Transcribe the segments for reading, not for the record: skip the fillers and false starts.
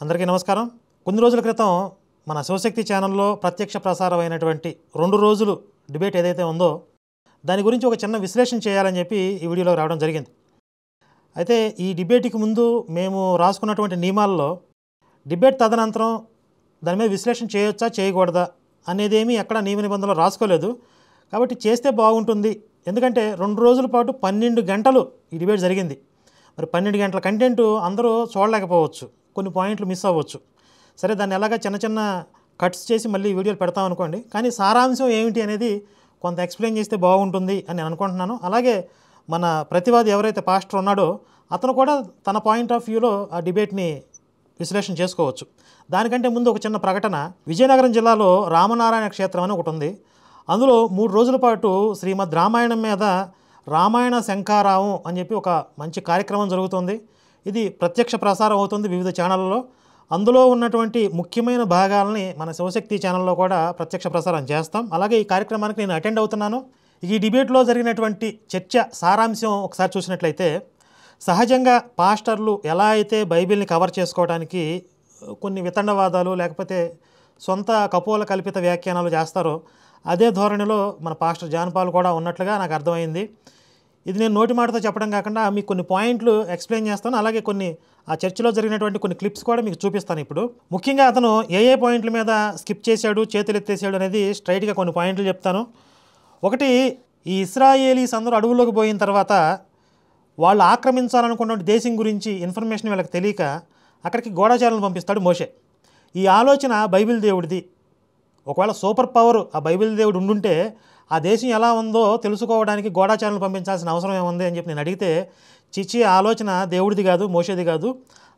అందరికీ నమస్కారం. కొన్ని రోజుల క్రితం మన శివశక్తి ఛానల్లో ప్రత్యక్ష ప్రసారమైనటువంటి 2 రోజులు డిబేట్ ఏదైతే ఉందో దాని గురించి ఒక చిన్న విశ్లేషణ చేయాలని చెప్పి ఈ వీడియోలో రావడం జరిగింది. అయితే ఈ డిబేట్కి ముందు మేము రాసుకున్నటువంటి నియమాల్లో డిబేట్ తదనంతరం దాని మీద విశ్లేషణ చేయొచ్చా చేయకూడదా అనేదేమీ ఎక్కడ నియమ నిబంధనలు రాసుకోలేదు. కాబట్టి చేస్తే బాగుంటుంది. ఎందుకంటే 2 రోజుల పాటు 12 గంటలు ఈ డిబేట్ జరిగింది. మరి 12 గంటల కంటెంట్ అందరూ చూడలేకపోవచ్చు, కొన్ని పాయింట్లు మిస్ అవ్వచ్చు. సరే, దాన్ని ఎలాగా చిన్న చిన్న కట్స్ చేసి మళ్ళీ వీడియోలు పెడతాం అనుకోండి. కానీ సారాంశం ఏమిటి అనేది కొంత ఎక్స్ప్లెయిన్ చేస్తే బాగుంటుంది అని నేను అనుకుంటున్నాను. అలాగే మన ప్రతివాది ఎవరైతే పాస్టర్ ఉన్నాడో అతను కూడా తన పాయింట్ ఆఫ్ వ్యూలో ఆ డిబేట్ని విశ్లేషణ చేసుకోవచ్చు. దానికంటే ముందు ఒక చిన్న ప్రకటన. విజయనగరం జిల్లాలో రామనారాయణ క్షేత్రం అని ఒకటి ఉంది. అందులో 3 రోజుల పాటు శ్రీమద్ రామాయణం మీద రామాయణ శంఖారావం అని చెప్పి ఒక మంచి కార్యక్రమం జరుగుతుంది. ఇది ప్రత్యక్ష ప్రసారం అవుతుంది వివిధ ఛానళ్ళలో. అందులో ఉన్నటువంటి ముఖ్యమైన భాగాలని మన శివశక్తి ఛానల్లో కూడా ప్రత్యక్ష ప్రసారం చేస్తాం. అలాగే ఈ కార్యక్రమానికి నేను అటెండ్ అవుతున్నాను. ఈ డిబేట్లో జరిగినటువంటి చర్చ సారాంశం ఒకసారి చూసినట్లయితే, సహజంగా పాస్టర్లు ఎలా అయితే బైబిల్ని కవర్ చేసుకోవడానికి కొన్ని వితండవాదాలు లేకపోతే సొంత కపోల కల్పిత వ్యాఖ్యానాలు చేస్తారో అదే ధోరణిలో మన పాస్టర్ జాన్ పాల్ కూడా ఉన్నట్లుగా నాకు అర్థమైంది. ఇది నేను నోటి మాటతో చెప్పడం కాకుండా మీకు కొన్ని పాయింట్లు ఎక్స్ప్లెయిన్ చేస్తాను. అలాగే కొన్ని ఆ చర్చలో జరిగినటువంటి కొన్ని క్లిప్స్ కూడా మీకు చూపిస్తాను. ఇప్పుడు ముఖ్యంగా అతను ఏ పాయింట్ల మీద స్కిప్ చేశాడు, చేతులు ఎత్తేసాడు అనేది స్ట్రైట్గా కొన్ని పాయింట్లు చెప్తాను. ఒకటి, ఈ ఇశ్రాయేలీస్ అందరూ అడవుల్లోకి పోయిన తర్వాత వాళ్ళు ఆక్రమించాలనుకున్న దేశం గురించి ఇన్ఫర్మేషన్ వీళ్ళకి తెలియక అక్కడికి గూఢచారులను పంపిస్తాడు మోషే. ఈ ఆలోచన బైబిల్ దేవుడిది. ఒకవేళ సూపర్ పవర్ ఆ బైబిల్ దేవుడు ఉండుంటే ఆ దేశం ఎలా ఉందో తెలుసుకోవడానికి గూఢచారులను పంపించాల్సిన అవసరం ఏముంది అని చెప్పి నేను అడిగితే, చిచ్చి ఆలోచన దేవుడిది కాదు, మోషేది కాదు,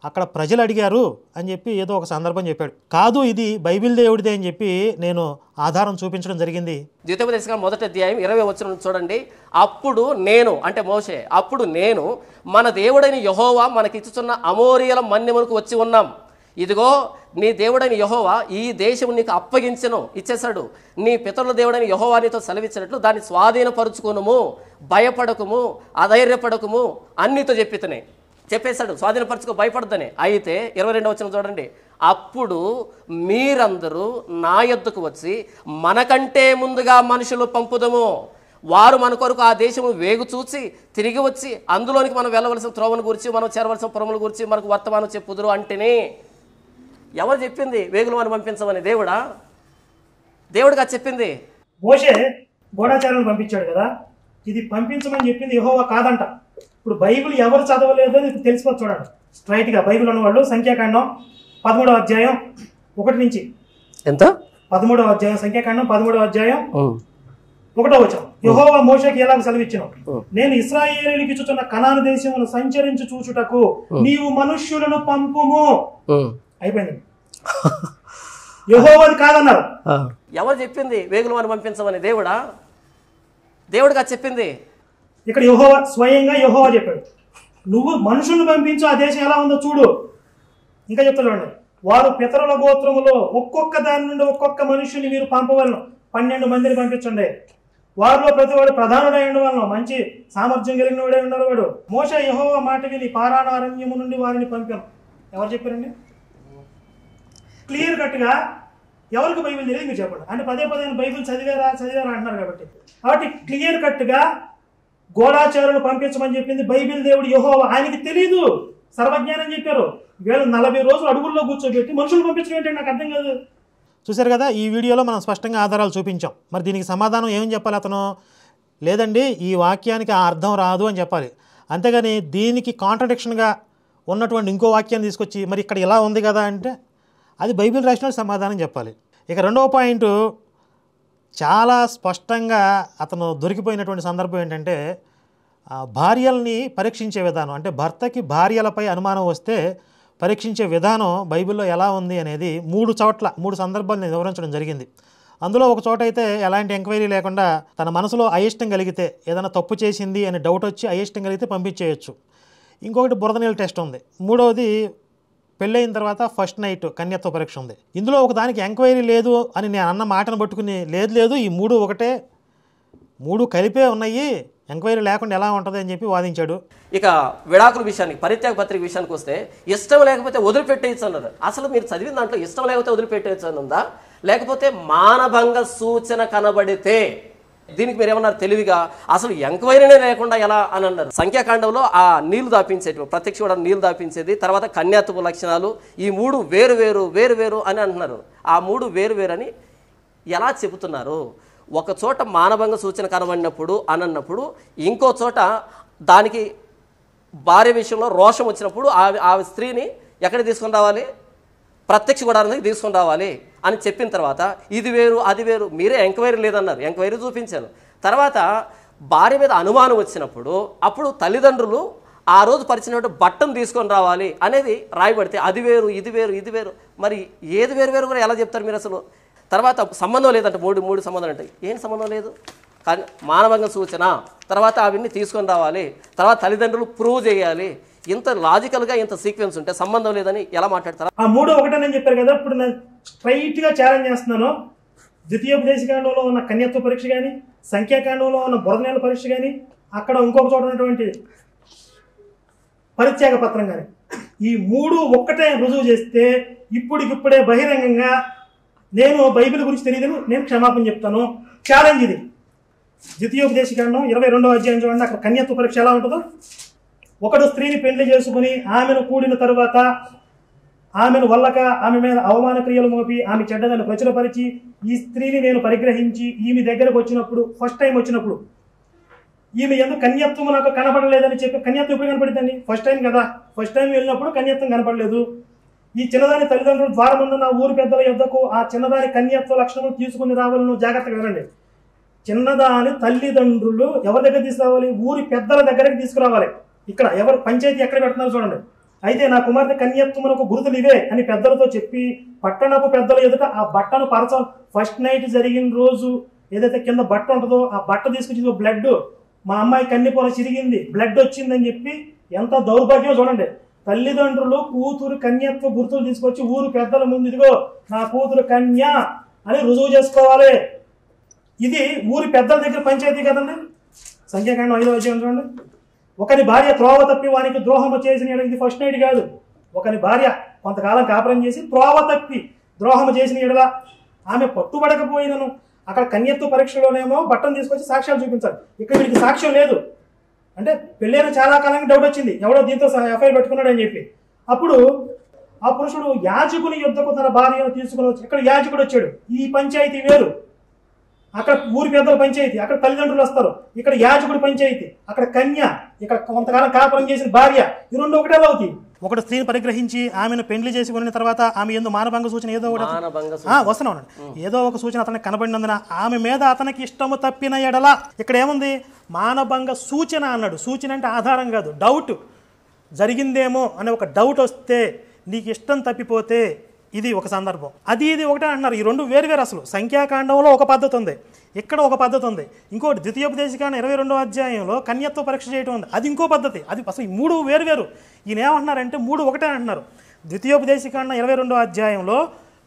అక్కడ ప్రజలు అడిగారు అని చెప్పి ఏదో ఒక సందర్భం చెప్పాడు. కాదు, ఇది బైబిల్ దేవుడిదే అని చెప్పి నేను ఆధారం చూపించడం జరిగింది. ద్వితీయోపదేశకాండం 1వ అధ్యాయం 20వ వచనం చూడండి. అప్పుడు నేను, అంటే మోషే, అప్పుడు నేను మన దేవుడైన యెహోవా మనకిచ్చుచున్న అమోరియల మన్యమునకు వచ్చి ఉన్నాం. ఇదిగో నీ దేవుడైన యెహోవా ఈ దేశం నీకు అప్పగించెను, ఇచ్చేశాడు. నీ పితరుల దేవుడైన యెహోవా నీతో సెలవిచ్చినట్లు దాన్ని స్వాధీనపరుచుకునుము, భయపడకుము, అధైర్యపడకుము అన్నితో చెప్పేశాడు. స్వాధీనపరచుకో, భయపడద్దని. అయితే 22వ వచనం చూడండి. అప్పుడు మీరందరూ నా యొద్దకు వచ్చి మనకంటే ముందుగా మనుషులు పంపుదము, వారు మన కొరకు ఆ దేశము వేగు చూచి తిరిగి వచ్చి అందులోనికి మనం వెళ్ళవలసిన త్రోవను గురించి, మనం చేరవలసిన పురముల గురించి మనకు వర్తమానం చెప్పుదురు అంటేనే. ఎవరు చెప్పింది వేగులు మనం పంపించమని? దేవుడుగా చెప్పింది. మోషే గూఢచారులను పంపించాడు కదా, ఇది పంపించమని చెప్పింది యెహోవా కాదంట. ఇప్పుడు బైబిల్ ఎవరు చదవలేదో నీకు తెలిసిపోతుంది. చూడండి స్ట్రైట్గా బైబిల్ ఉన్నవాళ్ళు సంఖ్యాకాండం 13వ అధ్యాయం 1 నుంచి ఎంత 13వ అధ్యాయం సంఖ్యాకాండం 13వ అధ్యాయం 1వ వచనం. యెహోవా మోషేకి ఎలాగ సెలవిచ్చెను, నేను ఇశ్రాయేలీయులకు ఇచ్చుచున్న కనాను దేశమును సంచరించి చూచుటకు నీవు మనుష్యులను పంపుము. అయిపోయింది. యెహోవాది కాదన్నారు. ఎవరు చెప్పింది వేగులు మనం పంపించమని? దేవుడుగా చెప్పింది. ఇక్కడ యెహోవా స్వయంగా యెహోవా చెప్పాడు, నువ్వు మనుషులను పంపించు, ఆ దేశం ఎలా ఉందో చూడు. ఇంకా చెప్తాడు, వారు పితరుల గోత్రములో ఒక్కొక్క దాని నుండి ఒక్కొక్క మనుషుని మీరు పంపవలను, 12 మందిని పంపించండి. వారిలో ప్రతివాడు ప్రధానుడై ఉండవలను, మంచి సామర్థ్యం కలిగిన వాడే ఉన్నారు వాడు. మోషే యెహోవా మాట విని పారాను అరణ్యము నుండి వారిని పంపాను. ఎవరు చెప్పారండి? క్లియర్ కట్గా ఎవరికి బైబిల్ తెలియదు మీరు చెప్పండి. అంటే పదే బైబిల్ చదివారా అంటున్నారు. కాబట్టి క్లియర్ కట్గా గూఢచారులు పంపించమని చెప్పింది బైబిల్ దేవుడు యెహోవా. ఆయనకి తెలీదు, సర్వజ్ఞానం చెప్పారు. వీళ్ళు 40 రోజులు అడుగుల్లో కూర్చోబెట్టి మనుషులు పంపించడం ఏంటంటే నాకు అర్థం కాదు. చూశారు కదా, ఈ వీడియోలో మనం స్పష్టంగా ఆధారాలు చూపించాం. మరి దీనికి సమాధానం ఏమని చెప్పాలి అతను? లేదండి, ఈ వాక్యానికి ఆ అర్థం రాదు అని చెప్పాలి. అంతేగాని దీనికి కాంట్రడిక్షన్గా ఉన్నటువంటి ఇంకో వాక్యాన్ని తీసుకొచ్చి మరి ఇక్కడ ఇలా ఉంది కదా అంటే అది బైబిల్ రాసిన సమాధానం చెప్పాలి. ఇక 2వ పాయింట్, చాలా స్పష్టంగా అతను దొరికిపోయినటువంటి సందర్భం ఏంటంటే, భార్యల్ని పరీక్షించే విధానం, అంటే భర్తకి భార్యలపై అనుమానం వస్తే పరీక్షించే విధానం బైబిల్లో ఎలా ఉంది అనేది 3 సందర్భాలు నేను వివరించడం జరిగింది. అందులో ఒక చోట అయితే ఎలాంటి ఎంక్వైరీ లేకుండా తన మనసులో అయిష్టం కలిగితే, ఏదైనా తప్పు చేసింది అని డౌట్ వచ్చి అయిష్టం కలిగితే పంపించేయచ్చు. ఇంకొకటి బురద నీళ్ళ టెస్ట్ ఉంది. 3వది పెళ్ళైన తర్వాత ఫస్ట్ నైట్ కన్యత్వ పరీక్ష ఉంది. ఇందులో ఒక దానికి ఎంక్వైరీ లేదు అని నేను అన్న మాటను పట్టుకుని లేదు ఈ 3 ఒకటే 3 కలిపే ఉన్నాయి, ఎంక్వైరీ లేకుండా ఎలా ఉంటుంది అని చెప్పి వాదించాడు. ఇక విడాకుల విషయానికి, పరిత్యాగ పత్రిక విషయానికి వస్తే ఇష్టం లేకపోతే వదిలిపెట్టేయచ్చు అన్నారు. అసలు మీరు చదివిన దాంట్లో ఇష్టం లేకపోతే వదిలిపెట్టేయచ్చు అని ఉందా, లేకపోతే మానభంగ సూచన కనబడితే? దీనికి మీరు ఏమన్నారు తెలివిగా, అసలు ఎంక్వైరీనే లేకుండా ఎలా అని అన్నారు. సంఖ్యాకాండంలో ఆ నీళ్లు దాపించేది, ప్రత్యక్ష కూడా నీళ్లు దాపించేది, తర్వాత కన్యాత్వ లక్షణాలు, ఈ 3 వేరు వేరు వేరు వేరు అని అంటున్నారు. ఆ 3 వేరు వేరు అని ఎలా చెబుతున్నారు? ఒక చోట మానభంగ సూచన కనబడినప్పుడు అన్నప్పుడు, ఇంకో చోట దానికి భార్య విషయంలో రోషం వచ్చినప్పుడు ఆ స్త్రీని ఎక్కడికి తీసుకొని రావాలి? ప్రత్యక్ష గుడారానికి తీసుకొని రావాలి అని చెప్పిన తర్వాత ఇది వేరు అది వేరు, మీరే ఎంక్వైరీ లేదన్నారు, ఎంక్వైరీ చూపించాను. తర్వాత భార్య మీద అనుమానం వచ్చినప్పుడు అప్పుడు తల్లిదండ్రులు ఆ రోజు పరిచినటువంటి బట్టను తీసుకొని రావాలి అనేది రాయబడితే అది వేరు ఇది వేరు ఇది వేరు, మరి ఏది వేరు వేరు కూడా ఎలా చెప్తారు మీరు అసలు? తర్వాత సంబంధం లేదంటే మూడు సంబంధాలు అంటే ఏం సంబంధం లేదు, కానీ మానభంగ సూచన, తర్వాత అవన్నీ తీసుకొని రావాలి, తర్వాత తల్లిదండ్రులు ప్రూవ్ చేయాలి. ఇంత లాజికల్గా ఇంత సీక్వెన్స్ ఉంటే సంబంధం లేదని ఎలా మాట్లాడతారా? ఆ 3 ఒకటేనని చెప్పారు కదా. ఇప్పుడు నేను స్ట్రైట్గా ఛాలెంజ్ చేస్తున్నాను. ద్వితీయోపదేశకాండంలో ఉన్న కన్యత్వ పరీక్ష కానీ, సంఖ్యాకాండంలో ఉన్న బురదనేల పరీక్ష కానీ, అక్కడ ఇంకొక చోట ఉన్నటువంటి పరిత్యాగ పత్రం కానీ, ఈ 3 ఒక్కటే రుజువు చేస్తే ఇప్పుడికిప్పుడే బహిరంగంగా నేను బైబిల్ గురించి తెలియదు, నేను క్షమాపణ చెప్తాను. ఛాలెంజ్ ఇది. ద్వితీయోపదేశకాండం 22వ అధ్యాయం చూడండి, అక్కడ కన్యత్వ పరీక్ష ఎలా ఉంటుందో. ఒకడు స్త్రీని పెళ్లి చేసుకుని ఆమెను కూడిన తరువాత ఆమెను వల్లక ఆమె మీద అవమాన క్రియలు మోపి ఆమె చెడ్డదని ప్రచురపరిచి ఈ స్త్రీని నేను పరిగ్రహించి ఈమె దగ్గరకు వచ్చినప్పుడు, ఫస్ట్ టైం వచ్చినప్పుడు ఈమె ఎందుకు కన్యత్వం నాకు కనపడలేదని చెప్పి, కన్యత్వం ఎప్పుడు కనపడిందండి? ఫస్ట్ టైం కదా. ఫస్ట్ టైం వెళ్ళినప్పుడు కన్యత్వం కనపడలేదు. ఈ చిన్నదాని తల్లిదండ్రులు ద్వారముందున్న ఊరి పెద్దల యొద్దకు ఆ చిన్నదాని కన్యత్వ లక్షణం తీసుకుని రావాలని జాగ్రత్తగా వినండి. చిన్నదాని తల్లిదండ్రులు ఎవరి దగ్గర తీసుకురావాలి? ఊరి పెద్దల దగ్గరికి తీసుకురావాలి. ఇక్కడ ఎవరు పంచాయతీ ఎక్కడ పెడుతున్నారు చూడండి. అయితే నా కుమార్తె కన్యత్వమునకు గుర్తులు ఇవే అని పెద్దలతో చెప్పి పట్టణపు పెద్దల ఎదుట ఆ బట్టను పరచాలి. ఫస్ట్ నైట్ జరిగిన రోజు ఏదైతే కింద బట్ట ఉంటుందో ఆ బట్ట తీసుకొచ్చి బ్లడ్, మా అమ్మాయి కన్నెపొర చిరిగింది, బ్లడ్ వచ్చిందని చెప్పి ఎంత దౌర్భాగ్యం చూడండి. తల్లిదండ్రులు కూతురు కన్యత్వ గుర్తులు తీసుకొచ్చి ఊరు పెద్దల ముందు ఇదిగో నా కూతురు కన్య అని రుజువు చేసుకోవాలి. ఇది ఊరి పెద్దల దగ్గర పంచాయతీ కదండి. సంఖ్యాకాండం 5వ అధ్యాయం చూడండి. ఒకని భార్య త్రోవ తప్పి వానికి ద్రోహము చేసిన, ఇది ఫస్ట్ నైట్ కాదు, ఒకని భార్య కొంతకాలం కాపురం చేసి త్రోవ తప్పి ద్రోహము చేసిన ఎడల ఆమె పట్టుబడకపోయినను, అక్కడ కన్యత్వ పరీక్షలోనేమో బట్టను తీసుకొచ్చి సాక్ష్యాలు చూపించాలి. ఇక్కడ వీడికి సాక్ష్యం లేదు. అంటే పెళ్ళైన చాలా కాలానికి డౌట్ వచ్చింది, ఎవడో దీంతో ఎఫ్ఐఆర్ పెట్టుకున్నాడు అని చెప్పి. అప్పుడు ఆ పురుషుడు యాజకుని యుద్ధకు తన భార్యను తీసుకుని వచ్చి, ఇక్కడ యాజకుడు వచ్చాడు. ఈ పంచాయతీ వేరు, అక్కడ ఊరి పెద్దల పంచాయతీ, అక్కడ తల్లిదండ్రులు వస్తారు. ఇక్కడ యాజకుడి పంచాయతీ, అక్కడ కన్య, ఇక్కడ కొంతకాలం కాపురం చేసిన భార్య. ఈ 2 ఒకటే అవుతాయి. ఒకటి స్త్రీని పరిగ్రహించి ఆమెను పెండ్లి చేసి కొనిన తర్వాత ఆమె ఎందు మానభంగ సూచన ఏదో ఒకటి వస్తున్నాను, ఏదో ఒక సూచన అతనికి కనబడినందున ఆమె మీద అతనికి ఇష్టము తప్పిన ఎడల, ఇక్కడ ఏముంది? మానభంగ సూచన అన్నాడు. సూచన అంటే ఆధారం కాదు, డౌట్ జరిగిందేమో అనే ఒక డౌట్ వస్తే, నీకు ఇష్టం తప్పిపోతే ఇది ఒక సందర్భం, అది ఇది ఒకటే అంటున్నారు. ఈ 2 వేరు వేరు. అసలు సంఖ్యాకాండంలో ఒక పద్ధతి ఉంది, ఇక్కడ ఒక పద్ధతి ఉంది. ఇంకోటి ద్వితీయోపదేశకాండం 22వ అధ్యాయంలో కన్యత్వ పరీక్ష చేయడం ఉంది, అది ఇంకో పద్ధతి. అది అసలు ఈ 3 వేరు వేరు. ఈయన ఏమంటున్నారంటే 3 ఒకటే అంటున్నారు. ద్వితీయోపదేశకాండం 22వ అధ్యాయంలో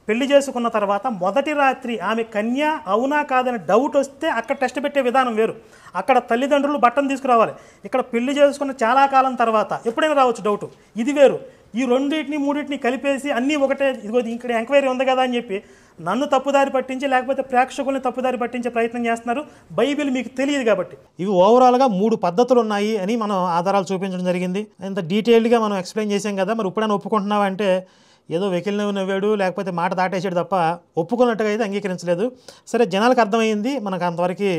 పెళ్లి చేసుకున్న తర్వాత మొదటి రాత్రి ఆమె కన్య అవునా కాదని డౌట్ వస్తే అక్కడ టెస్ట్ పెట్టే విధానం వేరు. అక్కడ తల్లిదండ్రులు బట్టను తీసుకురావాలి. ఇక్కడ పెళ్లి చేసుకున్న చాలా కాలం తర్వాత ఎప్పుడైనా రావచ్చు డౌట్, ఇది వేరు. ఈ 2-3 కలిపేసి అన్నీ ఒకటే, ఇదిగో ఇక్కడ ఎంక్వైరీ ఉంది కదా అని చెప్పి నన్ను తప్పుదారి పట్టించి, లేకపోతే ప్రేక్షకుల్ని తప్పుదారి పట్టించే ప్రయత్నం చేస్తున్నారు. బైబిల్ మీకు తెలియదు కాబట్టి. ఇవి ఓవరాల్గా 3 పద్ధతులు ఉన్నాయి అని మనం ఆధారాలు చూపించడం జరిగింది. ఇంత డీటెయిల్డ్గా మనం ఎక్స్ప్లెయిన్ చేసాం కదా. మరి ఇప్పుడైనా ఒప్పుకుంటున్నావంటే ఏదో వెకిల్ నవ్వాడు, లేకపోతే మాట దాటేసాడు తప్ప ఒప్పుకున్నట్టుగా అయితే అంగీకరించలేదు. సరే, జనాలకు అర్థమైంది, మనకు అంతవరకు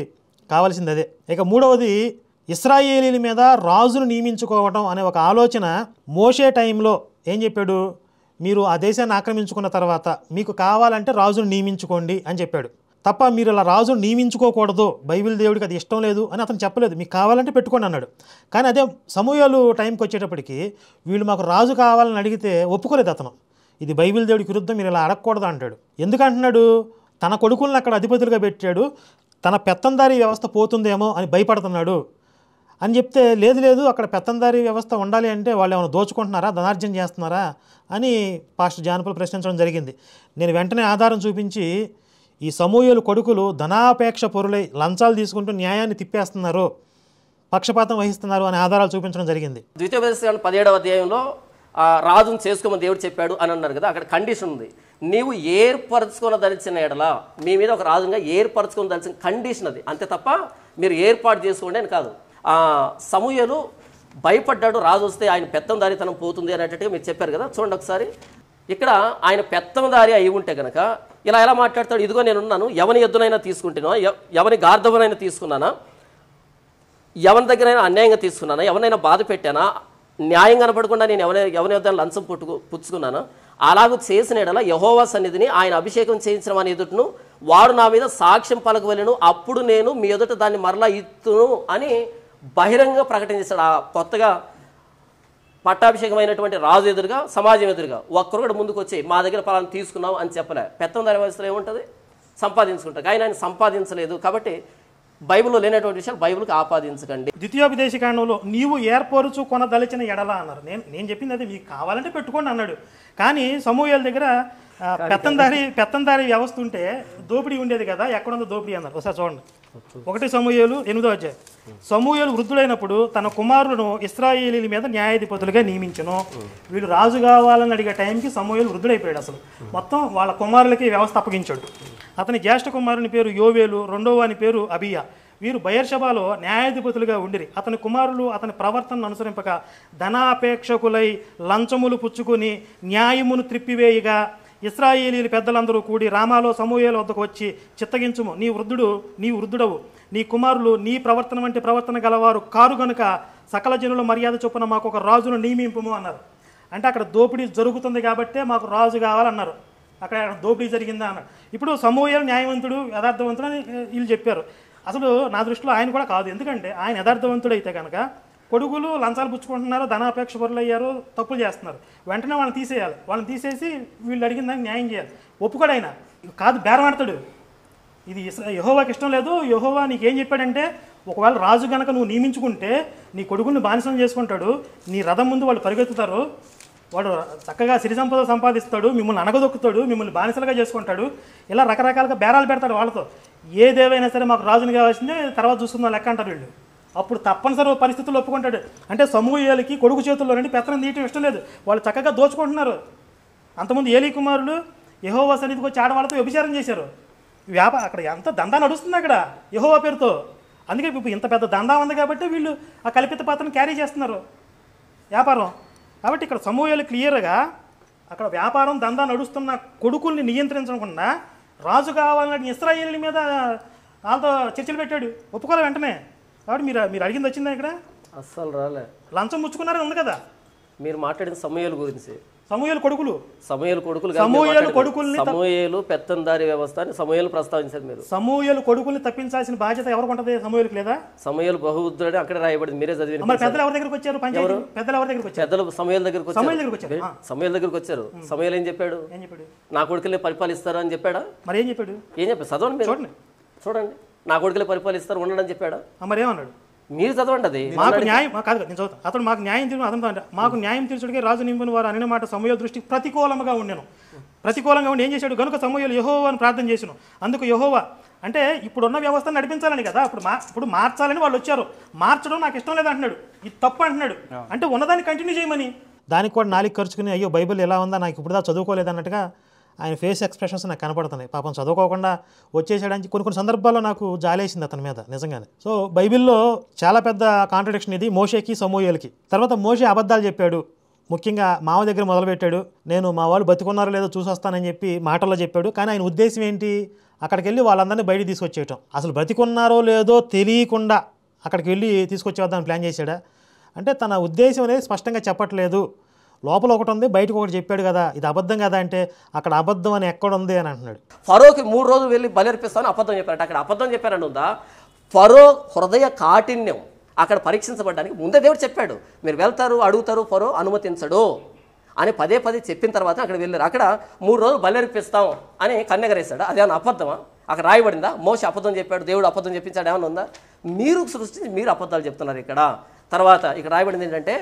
కావాల్సింది అదే. ఇక 3వది, ఇశ్రాయేలీల మీద రాజును నియమించుకోవడం అనే ఒక ఆలోచన మోషే టైంలో ఏం చెప్పాడు? మీరు ఆ దేశాన్ని ఆక్రమించుకున్న తర్వాత మీకు కావాలంటే రాజును నియమించుకోండి అని చెప్పాడు తప్ప మీరు అలా రాజును నియమించుకోకూడదు, బైబిల్ దేవుడికి అది ఇష్టం లేదు అని అతను చెప్పలేదు. మీకు కావాలంటే పెట్టుకోండి అన్నాడు. కానీ అదే సమూయేలు టైంకి వచ్చేటప్పటికి వీళ్ళు మాకు రాజు కావాలని అడిగితే ఒప్పుకోలేదు అతను. ఇది బైబిల్ దేవుడికి విరుద్ధం, మీరు ఇలా అడగకూడదు అంటాడు. ఎందుకంటున్నాడు? తన కొడుకులను అక్కడ అధిపతులుగా పెట్టాడు, తన పెత్తందారీ వ్యవస్థ పోతుందేమో అని భయపడుతున్నాడు అని చెప్తే, లేదు లేదు అక్కడ పెత్తందారీ వ్యవస్థ ఉండాలి అంటే వాళ్ళు ఏమైనా దోచుకుంటున్నారా, ధనార్జన చేస్తున్నారా అని పాస్టర్ జానపల్ ప్రశ్నించడం జరిగింది. నేను వెంటనే ఆధారం చూపించి ఈ సమూయేలు కొడుకులు ధనాపేక్ష పొరులై లంచాలు తీసుకుంటూ న్యాయాన్ని తిప్పేస్తున్నారు, పక్షపాతం వహిస్తున్నారు అనే ఆధారాలు చూపించడం జరిగింది. ద్వితీయోపదేశకాండం 17వ అధ్యాయంలో రాజును చేసుకోమని దేవుడు చెప్పాడు అని అన్నారు కదా. అక్కడ కండిషన్ ఉంది, నీవు ఏర్పరచుకొని దలిచిన ఎడల, మీ మీద ఒక రాజుగా ఏర్పరచుకొని దలిచిన కండిషన్ అది, అంతే తప్ప మీరు ఏర్పాటు చేసుకోండి అని కాదు. సమూయేలు భయపడ్డాడు, రాజు వస్తే ఆయన పెత్తందారితనం పోతుంది అనేటట్టుగా మీరు చెప్పారు కదా. చూడండి ఒకసారి, ఇక్కడ ఆయన పెత్తందారి అయి ఉంటే కనుక ఇలా ఎలా మాట్లాడతాడు, ఇదిగో నేనున్నాను, ఎవని ఎద్దునైనా తీసుకుంటున్నా, ఎవని గార్ధవనైనా తీసుకున్నానా, ఎవరి దగ్గరైనా అన్యాయంగా తీసుకున్నానా, ఎవరినైనా బాధ పెట్టానా, న్యాయం కనపడకుండా నేను ఎవరి వద్ద లంచం పుచ్చుకున్నానా, అలాగూ చేసిన ఎడల యెహోవా సన్నిధిని ఆయన అభిషేకం చేయించిన వాని ఎదుటను వాడు నా మీద సాక్ష్యం పలకవలెను, అప్పుడు నేను మీ ఎదుట దాన్ని మరలా ఇత్తును అని బహిరంగ ప్రకటన చేశాడు. ఆ కొత్తగా పట్టాభిషేకమైనటువంటి రాజు ఎదురుగా, సమాజం ఎదురుగా ఒక్కరు కూడా ముందుకు వచ్చి మా దగ్గర పలానా తీసుకున్నావు అని చెప్పలే. పెత్తందారి వయసులో ఏముంటుంది, సంపాదించుకుంటారు. ఆయన సంపాదించలేదు కాబట్టి బైబిల్లో లేనటువంటి విషయాలు బైబిల్కి ఆపాదించకండి. ద్వితీయోపదేశకాండంలో నీవు ఏర్పరుచు కొనదలిచిన ఎడల అన్నారు. నేను చెప్పింది అదే, మీకు కావాలంటే పెట్టుకోండి అన్నాడు. కానీ సమూయేలు దగ్గర పెత్తందారి వ్యవస్థ ఉంటే దోపిడీ ఉండేది కదా, ఎక్కడుందో దోపిడీ అన్నారు. ఒకసారి చూడండి, 1 సమూయేలు 8వ అధ్యాయం. సమూయేలు వృద్ధుడైనప్పుడు తన కుమారులను ఇశ్రాయేలీల మీద న్యాయాధిపతులుగా నియమించను. వీడు రాజు కావాలని అడిగే టైంకి సమూయేలు వృద్ధుడైపోయాడు. అసలు మొత్తం వాళ్ళ కుమారులకి వ్యవస్థ అప్పగించాడు. అతని జ్యేష్ఠ కుమారుని పేరు యోవేలు, రెండవ వాని పేరు అబియా. వీరు బయర్షబాలో న్యాయాధిపతులుగా ఉండిరి. అతని కుమారులు అతని ప్రవర్తనను అనుసరింపక ధనాపేక్షకులై లంచములు పుచ్చుకొని న్యాయమును త్రిప్పివేయగా ఇశ్రాయేలీల పెద్దలందరూ కూడి రామాలో సమూయేలు వద్దకు వచ్చి, చిత్తగించుము, నీ వృద్ధుడవు, నీ కుమారులు నీ ప్రవర్తన వంటి ప్రవర్తన గలవారు కారు గనుక సకల జనుల మర్యాద చొప్పున మాకు ఒక రాజును నియమింపుము అన్నారు. అంటే అక్కడ దోపిడీ జరుగుతుంది కాబట్టే మాకు రాజు కావాలన్నారు. అక్కడ దోపిడీ జరిగిందా అన్నారు. ఇప్పుడు సమూయేలు న్యాయవంతుడు, యథార్థవంతుడు అని వీళ్ళు చెప్పారు. అసలు నా దృష్టిలో ఆయన కూడా కాదు. ఎందుకంటే ఆయన యథార్థవంతుడు అయితే కనుక కొడుకులు లంచాలు పుచ్చుకుంటున్నారు, ధనాపేక్ష పరులు అయ్యారు, తప్పులు చేస్తున్నారు, వెంటనే వాళ్ళని తీసేయాలి. వాళ్ళని తీసేసి వీళ్ళు అడిగిన దానికి న్యాయం చేయాలి. ఒప్పుకోడు ఆయన, కాదు బేరమాడతాడు. ఇది యెహోవాకి ఇష్టం లేదు. యెహోవా నీకేం చెప్పాడంటే, ఒకవేళ రాజు కనుక నువ్వు నియమించుకుంటే నీ కొడుకుని బానిసం చేసుకుంటాడు, నీ రథం ముందు వాళ్ళు పరిగెత్తుతారు, వాడు చక్కగా సిరి సంపద సంపాదిస్తాడు, మిమ్మల్ని అనగదొక్కుతాడు, మిమ్మల్ని బానిసలుగా చేసుకుంటాడు, ఇలా రకరకాలుగా బేరాలు పెడతాడు వాళ్ళతో. ఏదేవైనా సరే మాకు రాజుని కావాల్సిందే, తర్వాత చూస్తుందా లెక్క అంటారు వీళ్ళు. అప్పుడు తప్పనిసరి పరిస్థితుల్లో ఒప్పుకుంటాడు. అంటే సమూయేలుకి కొడుకు చేతుల్లో నుండి పెత్తనం తీయటం ఇష్టం లేదు. వాళ్ళు చక్కగా దోచుకుంటున్నారు. అంతకుముందు ఏలీ కుమారులు యెహోవా సన్నిధికి వచ్చి ఆడవాళ్ళతో వ్యభిచారం చేశారు. అక్కడ ఎంత దందా నడుస్తుంది అక్కడ యెహోవా పేరుతో. అందుకే ఇప్పుడు ఇంత పెద్ద దందా ఉంది కాబట్టి వీళ్ళు ఆ కల్పిత పాత్రను క్యారీ చేస్తున్నారు, వ్యాపారం. కాబట్టి ఇక్కడ సమూయేలు క్లియర్గా అక్కడ వ్యాపారం దందా నడుస్తున్న కొడుకుల్ని నియంత్రించకుండా రాజు కావాలని ఇశ్రాయేలీల మీద వాళ్ళతో చర్చలు పెట్టాడు. ఒప్పుకోలే వెంటనే. కాబట్టి మీరు అడిగింది వచ్చిందా ఇక్కడ? అస్సలు రాలే. లంచం ముచ్చుకున్నారని ఉంది కదా. మీరు మాట్లాడిన సమూయేలు గురించి, సమూయేలు కొడుకులు పెత్తందారి వ్యవస్థ అని సమూయేలు ప్రస్తావించారు మీరు. సమూయేలు కొడుకుల్ని తప్పించాల్సిన బాధ్యత ఎవరికి ఉంటుంది? సమూయేలుకి లేదా? సమూయేలు బహుద్రుడు అక్కడ రాయబడింది, మీరే చదివి. పెద్దలు ఎవరి దగ్గరికి వచ్చారు? పెద్దలు ఎవరి దగ్గరికి వచ్చారు? పెద్దలు సమూయేలు దగ్గరికి వచ్చారు. సమూయేలు ఏం చెప్పాడు? నా కొడుకులే పరిపాలిస్తారు అని చెప్పాడా? మరి ఏం చెప్పాడు? చదవండి, చూడండి. నా కొడుకులే పరిపాలిస్తారు ఉండడం చెప్పాడా? మరి ఏమన్నాడు? మీరు చదవండి. అది మాకు న్యాయం కాదు, నేను చదువుతాను. అతను మాకు న్యాయం తీర్చు, అతను మాకు న్యాయం తీర్చుడికి రాజు నింపిన వారు అనే మాట సమూయేలు దృష్టికి ప్రతికూలంగా ఉండేను. ప్రతికూలంగా ఉండి ఏం చేశాడు? కనుక సమూయేలు యెహోవాను ప్రార్థన చేసాను. అందుకు యెహోవా అంటే ఇప్పుడున్న వ్యవస్థను నడిపించాలని కదా, ఇప్పుడు మార్చాలని వాళ్ళు వచ్చారు. మార్చడం నాకు ఇష్టం లేదు అంటున్నాడు, ఇది తప్పు అంటున్నాడు. అంటే ఉన్నదాన్ని కంటిన్యూ చేయమని. దానికి కూడా నాలుగు ఖర్చుకుని అయ్యో బైబిల్ ఎలా ఉందా, నాకు ఇప్పుడు చదువుకోలేదు అన్నట్టుగా ఆయన ఫేస్ ఎక్స్ప్రెషన్స్ నాకు కనపడుతున్నాయి. పాపం చదువుకోకుండా వచ్చేసాడని కొన్ని సందర్భాల్లో నాకు జాలేసింది అతని మీద నిజంగానే. సో బైబిల్లో చాలా పెద్ద కాంట్రడిక్షన్ ఇది మోషేకి సమూయేలుకి. తర్వాత మోషే అబద్ధాలు చెప్పాడు. ముఖ్యంగా మావ దగ్గర మొదలుపెట్టాడు. నేను మా వాళ్ళు బతికున్నారో లేదో చూసొస్తానని చెప్పి మాటల్లో చెప్పాడు. కానీ ఆయన ఉద్దేశం ఏంటి? అక్కడికి వెళ్ళి వాళ్ళందరినీ బయట తీసుకొచ్చేయటం. అసలు బతికున్నారో లేదో తెలియకుండా అక్కడికి వెళ్ళి తీసుకొచ్చేద్దామని ప్లాన్ చేశాడా? అంటే తన ఉద్దేశం అనేది స్పష్టంగా చెప్పట్లేదు. లోపల ఒకటి ఉంది, బయటకు ఒకటి చెప్పాడు కదా, ఇది అబద్ధం కదా అంటే అక్కడ అబద్ధం అని ఎక్కడ ఉంది అని అంటున్నాడు. ఫరోకి 3 రోజులు వెళ్ళి బలిర్పిస్తాను అబద్ధం చెప్పారంట. అక్కడ అబద్ధం చెప్పారని ఉందా? ఫరో హృదయ కాఠిన్యం అక్కడ పరీక్షించబడడానికి ముందే దేవుడు చెప్పాడు, మీరు వెళ్తారు, అడుగుతారు, ఫరో అనుమతించడు అని పదే చెప్పిన తర్వాత అక్కడ వెళ్ళారు. అక్కడ 3 రోజులు బలిర్పిస్తాం అని కన్నెగరేశాడు. అదేమన్నా అబద్ధమా? అక్కడ రాయబడిందా? మోషే అబద్ధం చెప్పాడు, దేవుడు అబద్ధం చెప్పించాడు ఏమన్నా ఉందా? మీరు సృష్టించి మీరు అబద్ధాలు చెప్తున్నారు ఇక్కడ. తర్వాత ఇక్కడ రాయబడింది ఏంటంటే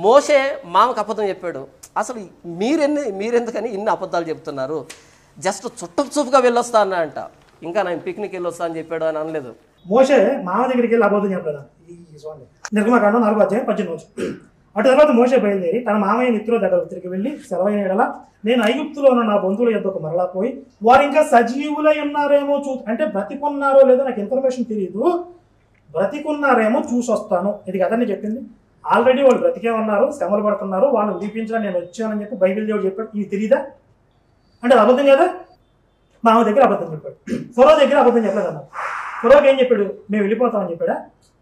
మోషే మామకు అబద్ధం చెప్పాడు. అసలు మీరెందుకని ఇన్ని అబద్ధాలు చెప్తున్నారు? జస్ట్ చుట్టపు చూపుగా వెళ్ళొస్తా అన్నాడంట. ఇంకా నేను పిక్నిక్ వెళ్ళి వస్తా అని చెప్పాడు అని అనలేదు. మోషే మామ దగ్గరికి వెళ్ళి అబద్ధం చెప్పలేదు. ఈ చూడండి నిర్గమకాండం 4:18. అటు తర్వాత మోషే బయలుదేరి తన మామయ్య మిత్రుల దగ్గరికి వెళ్ళి సెలవైన ఎడల నేను ఐగుప్తులో ఉన్న నా బంధువుల యొద్దకు మరలా పోయి వారు ఇంకా సజీవులై ఉన్నారేమో అంటే బ్రతికున్నారో లేదో నాకు ఇన్ఫర్మేషన్ తెలియదు, బ్రతికున్నారేమో చూసి వస్తాను. ఇది కదండి చెప్పింది. ఆల్రెడీ వాళ్ళు బ్రతికే ఉన్నారు, శ్రమలు పడుతున్నారు, వాళ్ళని ఉడిపించడానికి నేను వచ్చానని చెప్పి బైబిల్ దేవుడు చెప్పాడు. ఇది తెలియదా అంటే అది అబద్ధం కదా. మామ దగ్గర అబద్ధం చెప్పాడు, ఫరో దగ్గర అబద్ధం చెప్పలేదన్నా. ఫరోకి ఏం చెప్పాడు? మేము వెళ్ళిపోతామని చెప్పాడా?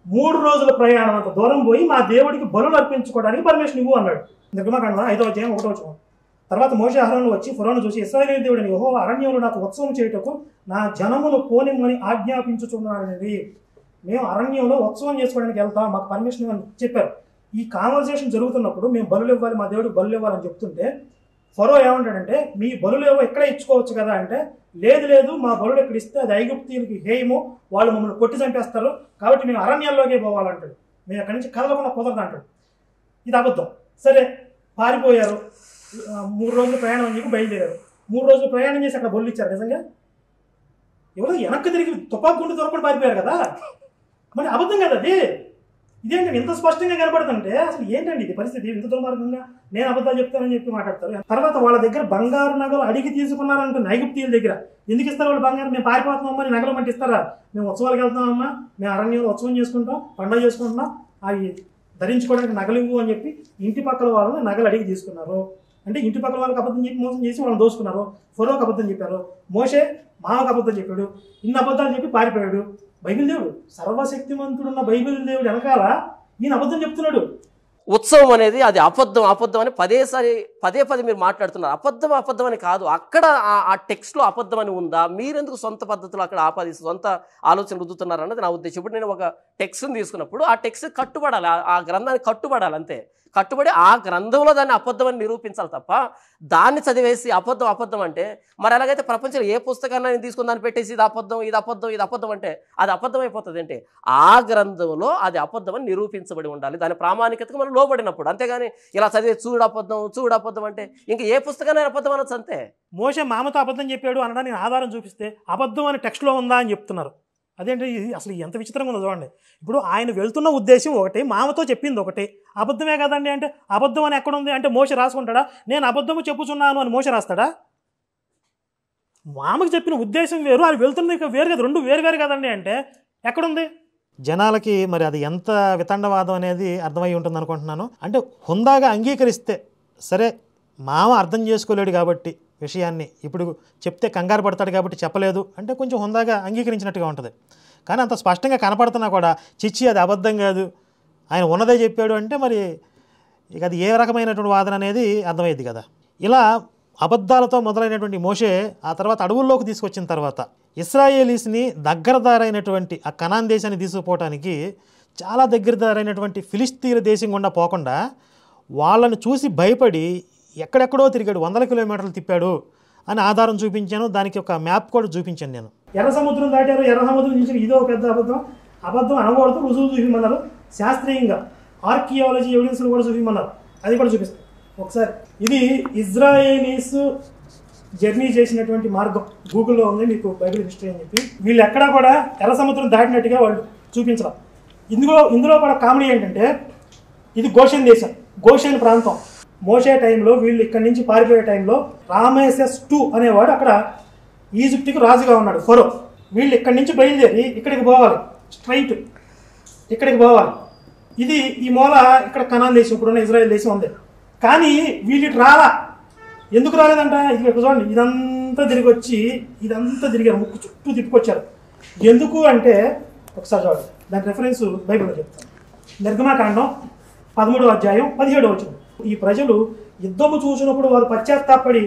3 రోజుల ప్రయాణం అంత దూరం పోయి మా దేవుడికి బలులు అర్పించుకోవడానికి పర్మిషన్ ఇవ్వు అన్నాడు. నిర్గమకాండం 5:1. తర్వాత మోషే అహరోను వచ్చి ఫరోను చూసి ఇశ్రాయేలు దేవుడిని యెహోవా అరణ్యంలో నాకు ఉత్సవం చేయుటకు నా జనమును పోనిమ్మని ఆజ్ఞాపించుచున్నాడని. మేము అరణ్యంలో ఉత్సవం చేసుకోవడానికి వెళ్తాం, మాకు పర్మిషన్ ఇవ్వని చెప్పారు. ఈ కాన్వర్సేషన్ జరుగుతున్నప్పుడు మేము బలులు ఇవ్వాలి, మా దేవుడికి బలులు ఇవ్వాలని చెప్తుంటే ఫరో ఏమంటాడంటే మీ బలులు ఏవో ఎక్కడే ఇచ్చుకోవచ్చు కదా అంటే లేదు మా బలులు ఎక్కడ ఇస్తే అది ఐగుప్తీయులకి హేయము, వాళ్ళు మమ్మల్ని కొట్టి చంపేస్తారు, కాబట్టి మేము అరణ్యాల్లోకే పోవాలంటాడు. మేము అక్కడి నుంచి కదలకుండా కుదరదు అంటాడు. ఇది అబద్ధం. సరే పారిపోయారు, 3 రోజులు ప్రయాణం అని చెప్పి బయలుదేరారు. 3 రోజులు ప్రయాణం చేసి అక్కడ బొల్లు ఇచ్చారు. నిజంగా ఎవరో వెనక్కి తిరిగి తుపాకు గుండు దొరకకుండా పారిపోయారు కదా, మరి అబద్ధం కదా అది. ఇదేంటండి ఇంత స్పష్టంగా కనపడుతుంటే అసలు ఏంటండి ఇది పరిస్థితి? ఇంత దుర్మార్గంగా నేను అబద్ధాలు చెప్తానని చెప్పి మాట్లాడతారు. తర్వాత వాళ్ళ దగ్గర బంగారు నగలు అడిగి తీసుకున్నారంటే ఐగుప్తీయుల దగ్గర. ఎందుకు ఇస్తారు వాళ్ళు బంగారం? మేము పారిపోతున్నామమ్మా అని నగలు మంటి ఇస్తారా? మేము ఉత్సవాలకు వెళ్తామమ్మా, మేము అరణ్యంలో ఉత్సవం చేసుకుంటాం, పండుగ చేసుకుంటున్నాం, అవి ధరించుకోవడానికి నగలు ఇవ్వు అని చెప్పి ఇంటి పక్కల వాళ్ళని నగలు అడిగి తీసుకున్నారు. అంటే ఇంటి పక్కల వాళ్ళకి అబద్ధం చెప్పి మోసం చేసి వాళ్ళని దోసుకున్నారు. ఫరోకి అబద్ధం చెప్పారు, మోషే మామకు అబద్ధం చెప్పాడు, ఇన్ని అబద్ధాలు చెప్పి పారిపోయాడు. బైబిల్ దేవుడు సర్వశక్తిమంతుడున్న బైబిల్ దేవుడు వెనకాల ఈయన అబద్ధం చెప్తున్నాడు. ఉత్సవం అనేది అది అబద్ధం అని పదే మీరు మాట్లాడుతున్నారు. అబద్ధం అని కాదు, అక్కడ ఆ టెక్స్ట్లో అబద్ధం అని ఉందా? మీరెందుకు సొంత పద్ధతిలో అక్కడ సొంత ఆలోచన రుద్దుతున్నారు అన్నది నా ఉద్దేశం. ఇప్పుడు నేను ఒక టెక్స్ట్ని తీసుకున్నప్పుడు ఆ టెక్స్ట్ కట్టుబడాలి, ఆ గ్రంథానికి కట్టుబడాలి, అంతే. కట్టుబడి ఆ గ్రంథంలో దాన్ని అబద్ధం అని నిరూపించాలి తప్ప దాన్ని చదివేసి అబద్ధం అంటే మరి అలాగైతే ప్రపంచంలో ఏ పుస్తకాన్ని తీసుకుని దాన్ని పెట్టేసి ఇది అబద్ధం అంటే అది అబద్ధం అయిపోతుంది. అంటే ఆ గ్రంథంలో అది అబద్ధం అని నిరూపించబడి ఉండాలి, దాని ప్రామాణికతకు మనం లోబడినప్పుడు. అంతేగాని ఇలా చదివే చూడు అబద్ధం అంటే ఇంకా ఏ పుస్తకాన్ని అబద్ధం అనొచ్చు అంతే. మోషే మామతో అబద్ధం చెప్పాడు అనడానికి ఆధారం చూపిస్తే అబద్ధం అని టెక్స్ట్లో ఉందా అని చెప్తున్నారు. అదేంటి అసలు ఎంత విచిత్రంగా ఉందో చూడండి. ఇప్పుడు ఆయన వెళ్తున్న ఉద్దేశం ఒకటి, మామతో చెప్పింది ఒకటి, అబద్ధమే కదండి అంటే అబద్ధం అని ఎక్కడుంది అంటే మోషే రాసుకుంటాడా? నేను అబద్ధము చెప్పుచున్నాను అని మోషే రాస్తాడా? మామకు చెప్పిన ఉద్దేశం వేరు, అది వెళ్తున్నది వేరు కదా, రెండు వేరు కదండి అంటే ఎక్కడుంది? జనాలకి మరి అది ఎంత వితండవాదం అనేది అర్థమై ఉంటుంది అనుకుంటున్నాను. అంటే హుందాగా అంగీకరిస్తే సరే, మామ అర్థం చేసుకోలేడు కాబట్టి విషయాన్ని ఇప్పుడు చెప్తే కంగారు పడతాడు కాబట్టి చెప్పలేదు అంటే కొంచెం హుందాగా అంగీకరించినట్టుగా ఉంటుంది. కానీ అంత స్పష్టంగా కనపడుతున్నా కూడా చిచ్చి అది అబద్ధం కాదు, ఆయన ఉన్నదే చెప్పాడు అంటే మరి ఇక అది ఏ రకమైనటువంటి వాదన అనేది అర్థమైంది కదా. ఇలా అబద్ధాలతో మొదలైనటువంటి మోషే ఆ తర్వాత అడవుల్లోకి తీసుకొచ్చిన తర్వాత ఇశ్రాయేలీస్ని దగ్గరదారైనటువంటి ఆ కనాన్ దేశాన్ని తీసుకుపోవటానికి చాలా దగ్గరదారైనటువంటి ఫిలిస్తీన్ల దేశం గుండా పోకుండా వాళ్ళని చూసి భయపడి ఎక్కడెక్కడో తిరిగాడు, 100 కిలోమీటర్లు తిప్పాడు అని ఆధారం చూపించాను. దానికి ఒక మ్యాప్ కూడా చూపించాను నేను. ఎర్ర సముద్రం దాటారు, ఎర్ర సముద్రం నుంచి ఇదో పెద్ద అబద్ధం అనకూడదు, రుజువు చూపించమన్నారు. శాస్త్రీయంగా ఆర్కియాలజీ ఎవిడెన్స్లు కూడా చూపించమన్నారు, అది కూడా చూపిస్తాను ఒకసారి. ఇది ఇజ్రాయేలీస్ జర్నీ చేసినటువంటి మార్గం గూగుల్లో ఉంది, మీకు బైబిల్ హిస్టరీ అని చెప్పి. వీళ్ళు ఎక్కడా కూడా ఎర్ర సముద్రం దాటినట్టుగా వాళ్ళు చూపించరు. ఇందులో కూడా కామెడీ ఏంటంటే ఇది గోషెన్ దేశం, గోషెన్ ప్రాంతం. మోషే టైంలో వీళ్ళు ఇక్కడి నుంచి పారిపోయే టైంలో రామేసెస్ II అనేవాడు అక్కడ ఈజిప్ట్కి రాజుగా ఉన్నాడు, ఫరో. వీళ్ళు ఇక్కడి నుంచి బయలుదేరి ఇక్కడికి పోవాలి, స్ట్రైట్ ఇక్కడికి పోవాలి. ఇది ఈ మూల ఇక్కడ కనాన్ దేశం, ఇప్పుడున్న ఇజ్రాయెల్ దేశం ఉంది. కానీ వీళ్ళు రాలా. ఎందుకు రాలేదంట? ఇది చూడండి, ఇదంతా తిరిగారు, ముక్కు చుట్టూ తిప్పుకొచ్చారు. ఎందుకు అంటే ఒకసారి చూడండి, దాని రెఫరెన్స్ బైబిల్లో చెప్తాను. నిర్గమకాండం 13:17. ఈ ప్రజలు యుద్ధము చూసినప్పుడు వారు పశ్చాత్తాపడి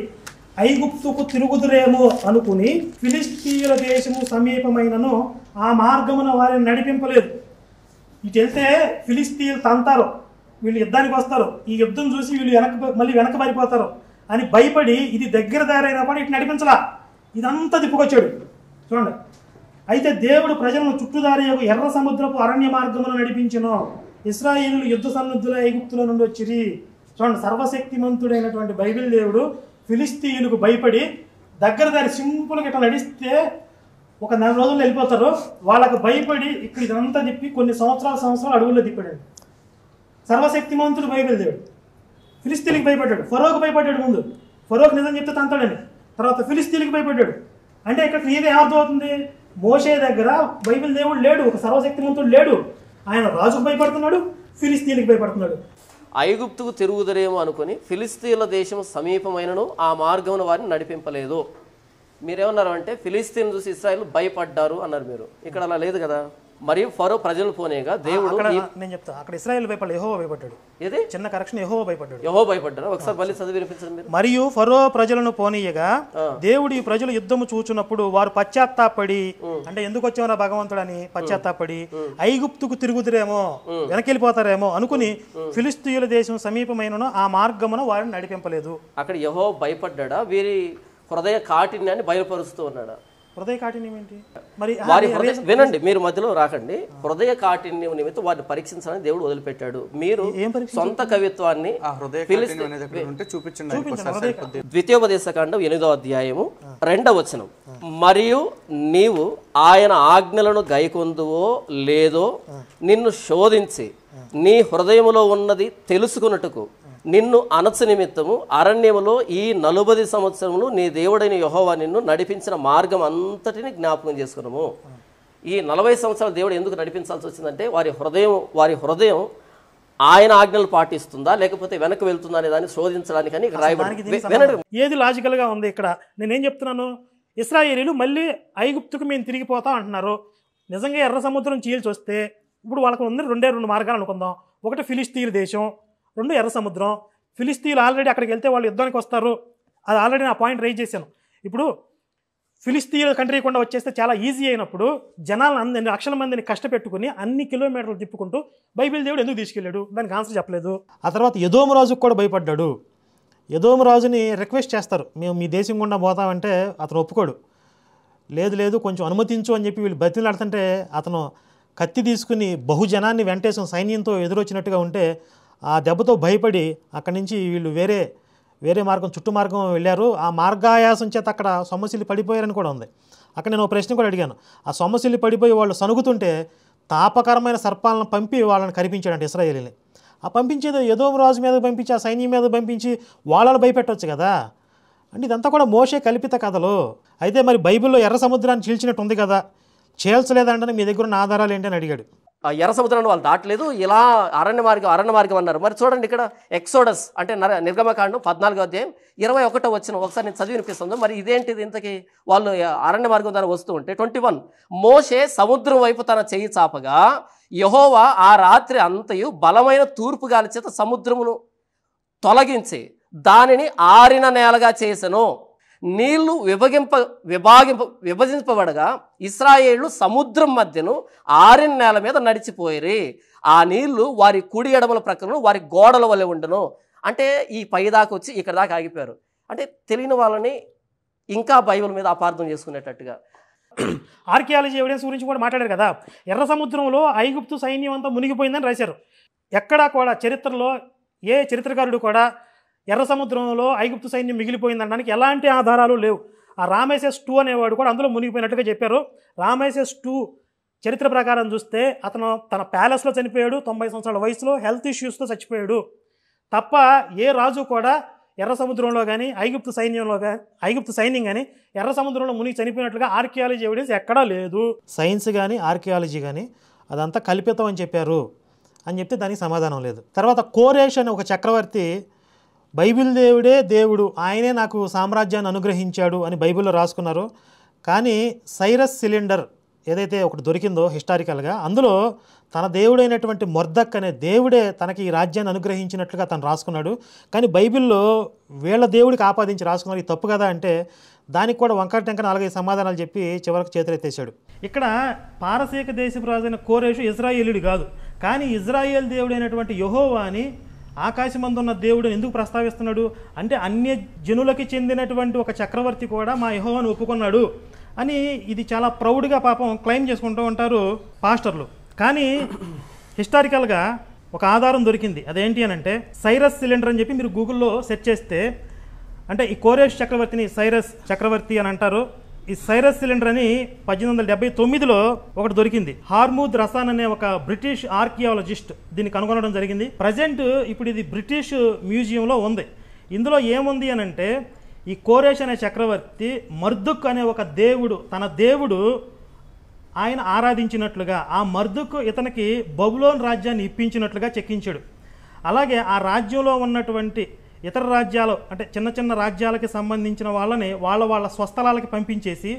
ఐగుప్తుకు తిరుగుదురేమో అనుకుని ఫిలిస్తీయుల దేశము సమీపమైనను ఆ మార్గమున వారిని నడిపింపలేదు. ఇటు వెళ్తే ఫిలిస్తీయులు తంతారు, వీళ్ళు యుద్ధానికి వస్తారు, ఈ యుద్ధం చూసి వీళ్ళు మళ్ళీ వెనక పారిపోతారు అని భయపడి ఇది దగ్గర దారైనా కూడా ఇటు నడిపించలా, ఇదంతా తిప్పుకొచ్చాడు చూడండి. అయితే దేవుడు ప్రజలను చుట్టుదారి ఎర్ర సముద్రపు అరణ్య మార్గమును నడిపించెను. ఇశ్రాయేలు యుద్ధ సన్నద్ధుల ఐగుప్తుల నుండి వచ్చిరి. చూడండి, సర్వశక్తిమంతుడైనటువంటి బైబిల్ దేవుడు ఫిలిస్తీయులకు భయపడి దగ్గర దారి సింపుల్గా ఇట్లా నడిస్తే ఒక నెల రోజుల్లో వెళ్ళిపోతారు. వాళ్ళకి భయపడి ఇక్కడ ఇదంతా తిప్పి కొన్ని సంవత్సరాలు అడవుల్లో తిప్పాడు. సర్వశక్తిమంతుడు బైబిల్ దేవుడు. ఫిలిస్తీన్కి భయపడ్డాడు, ఫరోకు భయపడ్డాడు. ముందు ఫరోకు నిజం చెప్తే తంతాడని, తర్వాత ఫిలిస్తీన్కి భయపడ్డాడు. అంటే ఇక్కడ క్లియర్గా ఏమర్థం అవుతుంది, మోషే దగ్గర బైబిల్ దేవుడు లేడు, ఒక సర్వశక్తిమంతుడు లేడు. ఆయన రాజుకు భయపడుతున్నాడు, ఫిలిస్తీన్కి భయపడుతున్నాడు. ఐగుప్తుకు తిరుగుదరేమో అనుకుని ఫిలిస్తీన్ల దేశం సమీపమైనను ఆ మార్గమును వారిని నడిపింపలేదు. మీరేమన్నారు అంటే ఫిలిస్తీన్ చూసి ఇశ్రాయేలు భయపడ్డారు అన్నారు మీరు. ఇక్కడ అలా లేదు కదా. మరియు ఫరో ప్రజలు పోనేగా దేవుడు నేను చెప్తా, అక్కడ ఇశ్రాయేలు భయపడలేదు, యెహోవా భయపడ్డాడు. ఏది చిన్న కరెక్షన్, యెహోవా భయపడ్డాడు. యెహోవా భయపడ్డారు. ఒకసారి మళ్ళీ చదివి వినిపించండి మీరు. మరియు ఫరో ప్రజలను పోనీయగా దేవుడు ఈ ప్రజలు యుద్ధము చూచున్నప్పుడు వారు పశ్చాత్తాపడి, అంటే ఎందుకు వచ్చామో భగవంతుడని పశ్చాత్తాపడి ఐగుప్తుకు తిరుగుదురేమో, వెనకెళ్ళిపోతారేమో అనుకుని ఫిలిస్తీయుల దేశం సమీపమైనను ఆ మార్గమును వారిని నడిపింపలేదు. అక్కడ యెహోవా భయపడ్డా, వీరి హృదయ కాఠిన్యాన్ని బయలుపరుస్తూ ఉన్నాడా? హృదయ కాఠిన్యం ఏంటి మరి? వారి వినండి, మీరు మధ్యలో రాకండి. హృదయ కాఠిన్యం నిమిత్తం వారిని పరీక్షించాలని దేవుడు వదిలిపెట్టాడు. మీరు సొంత కవిత్వాన్ని ద్వితీయోపదేశకాండం 8వ అధ్యాయము 2వ వచనం. మరియు నీవు ఆయన ఆజ్ఞలను గైకొందువో లేదో నిన్ను శోధించి నీ హృదయములో ఉన్నది తెలుసుకున్నట్టుకు నిన్ను అనచు నిమిత్తము అరణ్యములో ఈ 40 సంవత్సరములు నీ దేవుడైన యెహోవా నిన్ను నడిపించిన మార్గం అంతటిని జ్ఞాపకం చేసుకున్నాము. ఈ 40 సంవత్సరాలు దేవుడు ఎందుకు నడిపించాల్సి వచ్చిందంటే వారి హృదయం ఆయన ఆజ్ఞలు పాటిస్తుందా లేకపోతే వెనక్కి వెళ్తుందా అనే దాన్ని శోధించడానికని రాయబడింది. ఏది లాజికల్ గా ఉంది ఇక్కడ? నేనేం చెప్తున్నాను, ఇశ్రాయేలీలు మళ్ళీ ఐగుప్తుకు మేము తిరిగిపోతాం అంటున్నారు. నిజంగా ఎర్ర సముద్రం చీల్చి వస్తే ఇప్పుడు వాళ్ళకు ఉంది 2 మార్గాలు అనుకుందాం. ఒకటి ఫిలిస్తీన్ దేశం, 2 ఎర్ర సముద్రం. ఫిలిస్తీన్లు ఆల్రెడీ అక్కడికి వెళ్తే వాళ్ళు యుద్ధానికి వస్తారు, అది ఆల్రెడీ నా పాయింట్ రైజ్ చేశాను. ఇప్పుడు ఫిలిస్తీన్ కంట్రీ కూడా వచ్చేస్తే చాలా ఈజీ అయినప్పుడు జనాలను లక్షల మందిని కష్టపెట్టుకుని అన్ని కిలోమీటర్లు తిప్పుకుంటూ బైబిల్ దేవుడు ఎందుకు తీసుకెళ్ళాడు? దానికి ఆన్సర్ చెప్పలేదు. ఆ తర్వాత ఎదోము రాజుకు కూడా భయపడ్డాడు. ఎదోము రాజుని రిక్వెస్ట్ చేస్తారు, మేము మీ దేశం గుండా పోతామంటే అతను ఒప్పుకోడు. లేదు కొంచెం అనుమతించు అని చెప్పి వీళ్ళు బతిలాడుతుంటే అతను కత్తి తీసుకుని బహుజనాన్ని వెంటేసిన సైన్యంతో ఎదురొచ్చినట్టుగా ఉంటే ఆ దెబ్బతో భయపడి అక్కడి నుంచి వీళ్ళు వేరే మార్గం చుట్టూ మార్గం వెళ్ళారు. ఆ మార్గాయాసం చేత అక్కడ సొమ్మసిల్లి పడిపోయారని కూడా ఉంది. అక్కడ నేను ఒక ప్రశ్న కూడా అడిగాను, ఆ సొమ్మసిల్లి పడిపోయి వాళ్ళు సనుగుతుంటే తాపకరమైన సర్పాలను పంపి వాళ్ళని కనిపించాడంటే ఇశ్రాయేలీని. ఆ పంపించేది ఎదోము రాజు మీద పంపించి ఆ సైన్యం మీద పంపించి వాళ్ళని భయపెట్టవచ్చు కదా. అంటే ఇదంతా కూడా మోషే కల్పిత కథలు. అయితే మరి బైబిల్లో ఎర్ర సముద్రాన్ని చీల్చినట్టు ఉంది కదా, చీల్చలేదంటే మీ దగ్గర ఉన్న ఆధారాలు ఏంటని అడిగాడు. ఆ ఎర్ర సముద్రాన్ని వాళ్ళు దాటలేదు, ఇలా అరణ్య మార్గం అన్నారు. మరి చూడండి ఇక్కడ ఎక్సోడస్ అంటే నిర్గమకాండం 14వ అధ్యాయం 21వ వచనం ఒకసారి నేను చదివి వినిపిస్తుంది. మరి ఇదేంటిది? ఇంతకీ వాళ్ళు అరణ్య మార్గం ద్వారా వస్తూ ఉంటే 21 మోషే సముద్రం వైపు తన చెయ్యి చాపగా యెహోవా ఆ రాత్రి అంతయు బలమైన తూర్పు గాలి చేత సముద్రమును తొలగించి దానిని ఆరిన నేలగా చేసెను. నీళ్లు విభజింపబడగా ఇశ్రాయేళ్లు సముద్రం మధ్యను ఆరిన నేల మీద నడిచిపోయిరి. ఆ నీళ్లు వారి కుడి ఎడమల ప్రక్కన వారి గోడల వలె ఉండను. అంటే ఈ పైదాకా వచ్చి ఇక్కడ దాకా ఆగిపోయారు. అంటే తెలియని వాళ్ళని ఇంకా బైబిల్ మీద అపార్థం చేసుకునేటట్టుగా. ఆర్కియాలజీ ఎవిడెన్స్ గురించి కూడా మాట్లాడారు కదా. ఎర్ర సముద్రంలో ఐగుప్తు సైన్యం అంతా మునిగిపోయిందని రాశారు. ఎక్కడా కూడా చరిత్రలో ఏ చరిత్రకారుడు కూడా ఎర్ర సముద్రంలో ఐగుప్తు సైన్యం మిగిలిపోయిందనడానికి ఎలాంటి ఆధారాలు లేవు. ఆ రామేసెస్ 2 అనేవాడు కూడా అందులో మునిగిపోయినట్టుగా చెప్పారు. రామేసెస్ 2 చరిత్ర ప్రకారం చూస్తే అతను తన ప్యాలెస్లో చనిపోయాడు, 90 సంవత్సరాల వయసులో హెల్త్ ఇష్యూస్తో చచ్చిపోయాడు తప్ప ఏ రాజు కూడా ఎర్ర సముద్రంలో కానీ ఐగుప్తు సైన్యం కానీ ఎర్ర సముద్రంలో మునిగి చనిపోయినట్లుగా ఆర్కియాలజీ ఎవిడెన్స్ ఎక్కడా లేదు. సైన్స్ కానీ ఆర్కియాలజీ కానీ అదంతా కల్పితం అని చెప్పారు అని చెప్తే దానికి సమాధానం లేదు. తర్వాత కోరేష్ అనే ఒక చక్రవర్తి బైబిల్ దేవుడే దేవుడు, ఆయనే నాకు సామ్రాజ్యాన్ని అనుగ్రహించాడు అని బైబిల్లో రాసుకున్నారు. కానీ సైరస్ సిలిండర్ ఏదైతే ఒకటి దొరికిందో హిస్టారికల్గా, అందులో తన దేవుడైనటువంటి మొర్దక్ అనే దేవుడే తనకి ఈ రాజ్యాన్ని అనుగ్రహించినట్లుగా తను రాసుకున్నాడు. కానీ బైబిల్లో వీళ్ళ దేవుడికి ఆపాదించి రాసుకున్నారు. ఇది తప్పు కదా అంటే దానికి కూడా వంకర టెంక 4-5 సమాధానాలు చెప్పి చివరికి చేతులెత్తేశాడు. ఇక్కడ పారసీక దేశపు రాజైన కోరేషు ఇజ్రాయేలుడు కాదు, కానీ ఇజ్రాయేల్ దేవుడైనటువంటి యెహోవాని ఆకాశమందున్న దేవుడు ఎందుకు ప్రస్తావిస్తున్నాడు అంటే అన్య జనులకి చెందినటువంటి ఒక చక్రవర్తి కూడా మా యెహోవాను ఒప్పుకున్నాడు అని ఇది చాలా ప్రౌడ్గా పాపం క్లెయిమ్ చేసుకుంటూ ఉంటారు పాస్టర్లు. కానీ హిస్టారికల్గా ఒక ఆధారం దొరికింది. అదేంటి అని అంటే సైరస్ సిలిండర్ అని చెప్పి మీరు గూగుల్లో సెర్చ్ చేస్తే, అంటే ఈ కోరేష్ చక్రవర్తిని సైరస్ చక్రవర్తి అని అంటారు. ఈ సైరస్ సిలిండర్ అని 1879లో ఒకటి దొరికింది. హార్మూద్ రసాన్ అనే ఒక బ్రిటిష్ ఆర్కియాలజిస్ట్ దీన్ని కనుగొనడం జరిగింది. ప్రజెంట్ ఇప్పుడు ఇది బ్రిటిష్ మ్యూజియంలో ఉంది. ఇందులో ఏముంది అని అంటే, ఈ కోరేష్ అనే చక్రవర్తి మర్దుక్ అనే ఒక దేవుడు, తన దేవుడు ఆయన ఆరాధించినట్లుగా, ఆ మర్దుక్ ఇతనికి బబులోన్ రాజ్యాన్ని ఇప్పించినట్లుగా చెక్కించాడు. అలాగే ఆ రాజ్యంలో ఉన్నటువంటి ఇతర రాజ్యాలు, అంటే చిన్న చిన్న రాజ్యాలకి సంబంధించిన వాళ్ళని వాళ్ళ స్వస్థలాలకి పంపించేసి,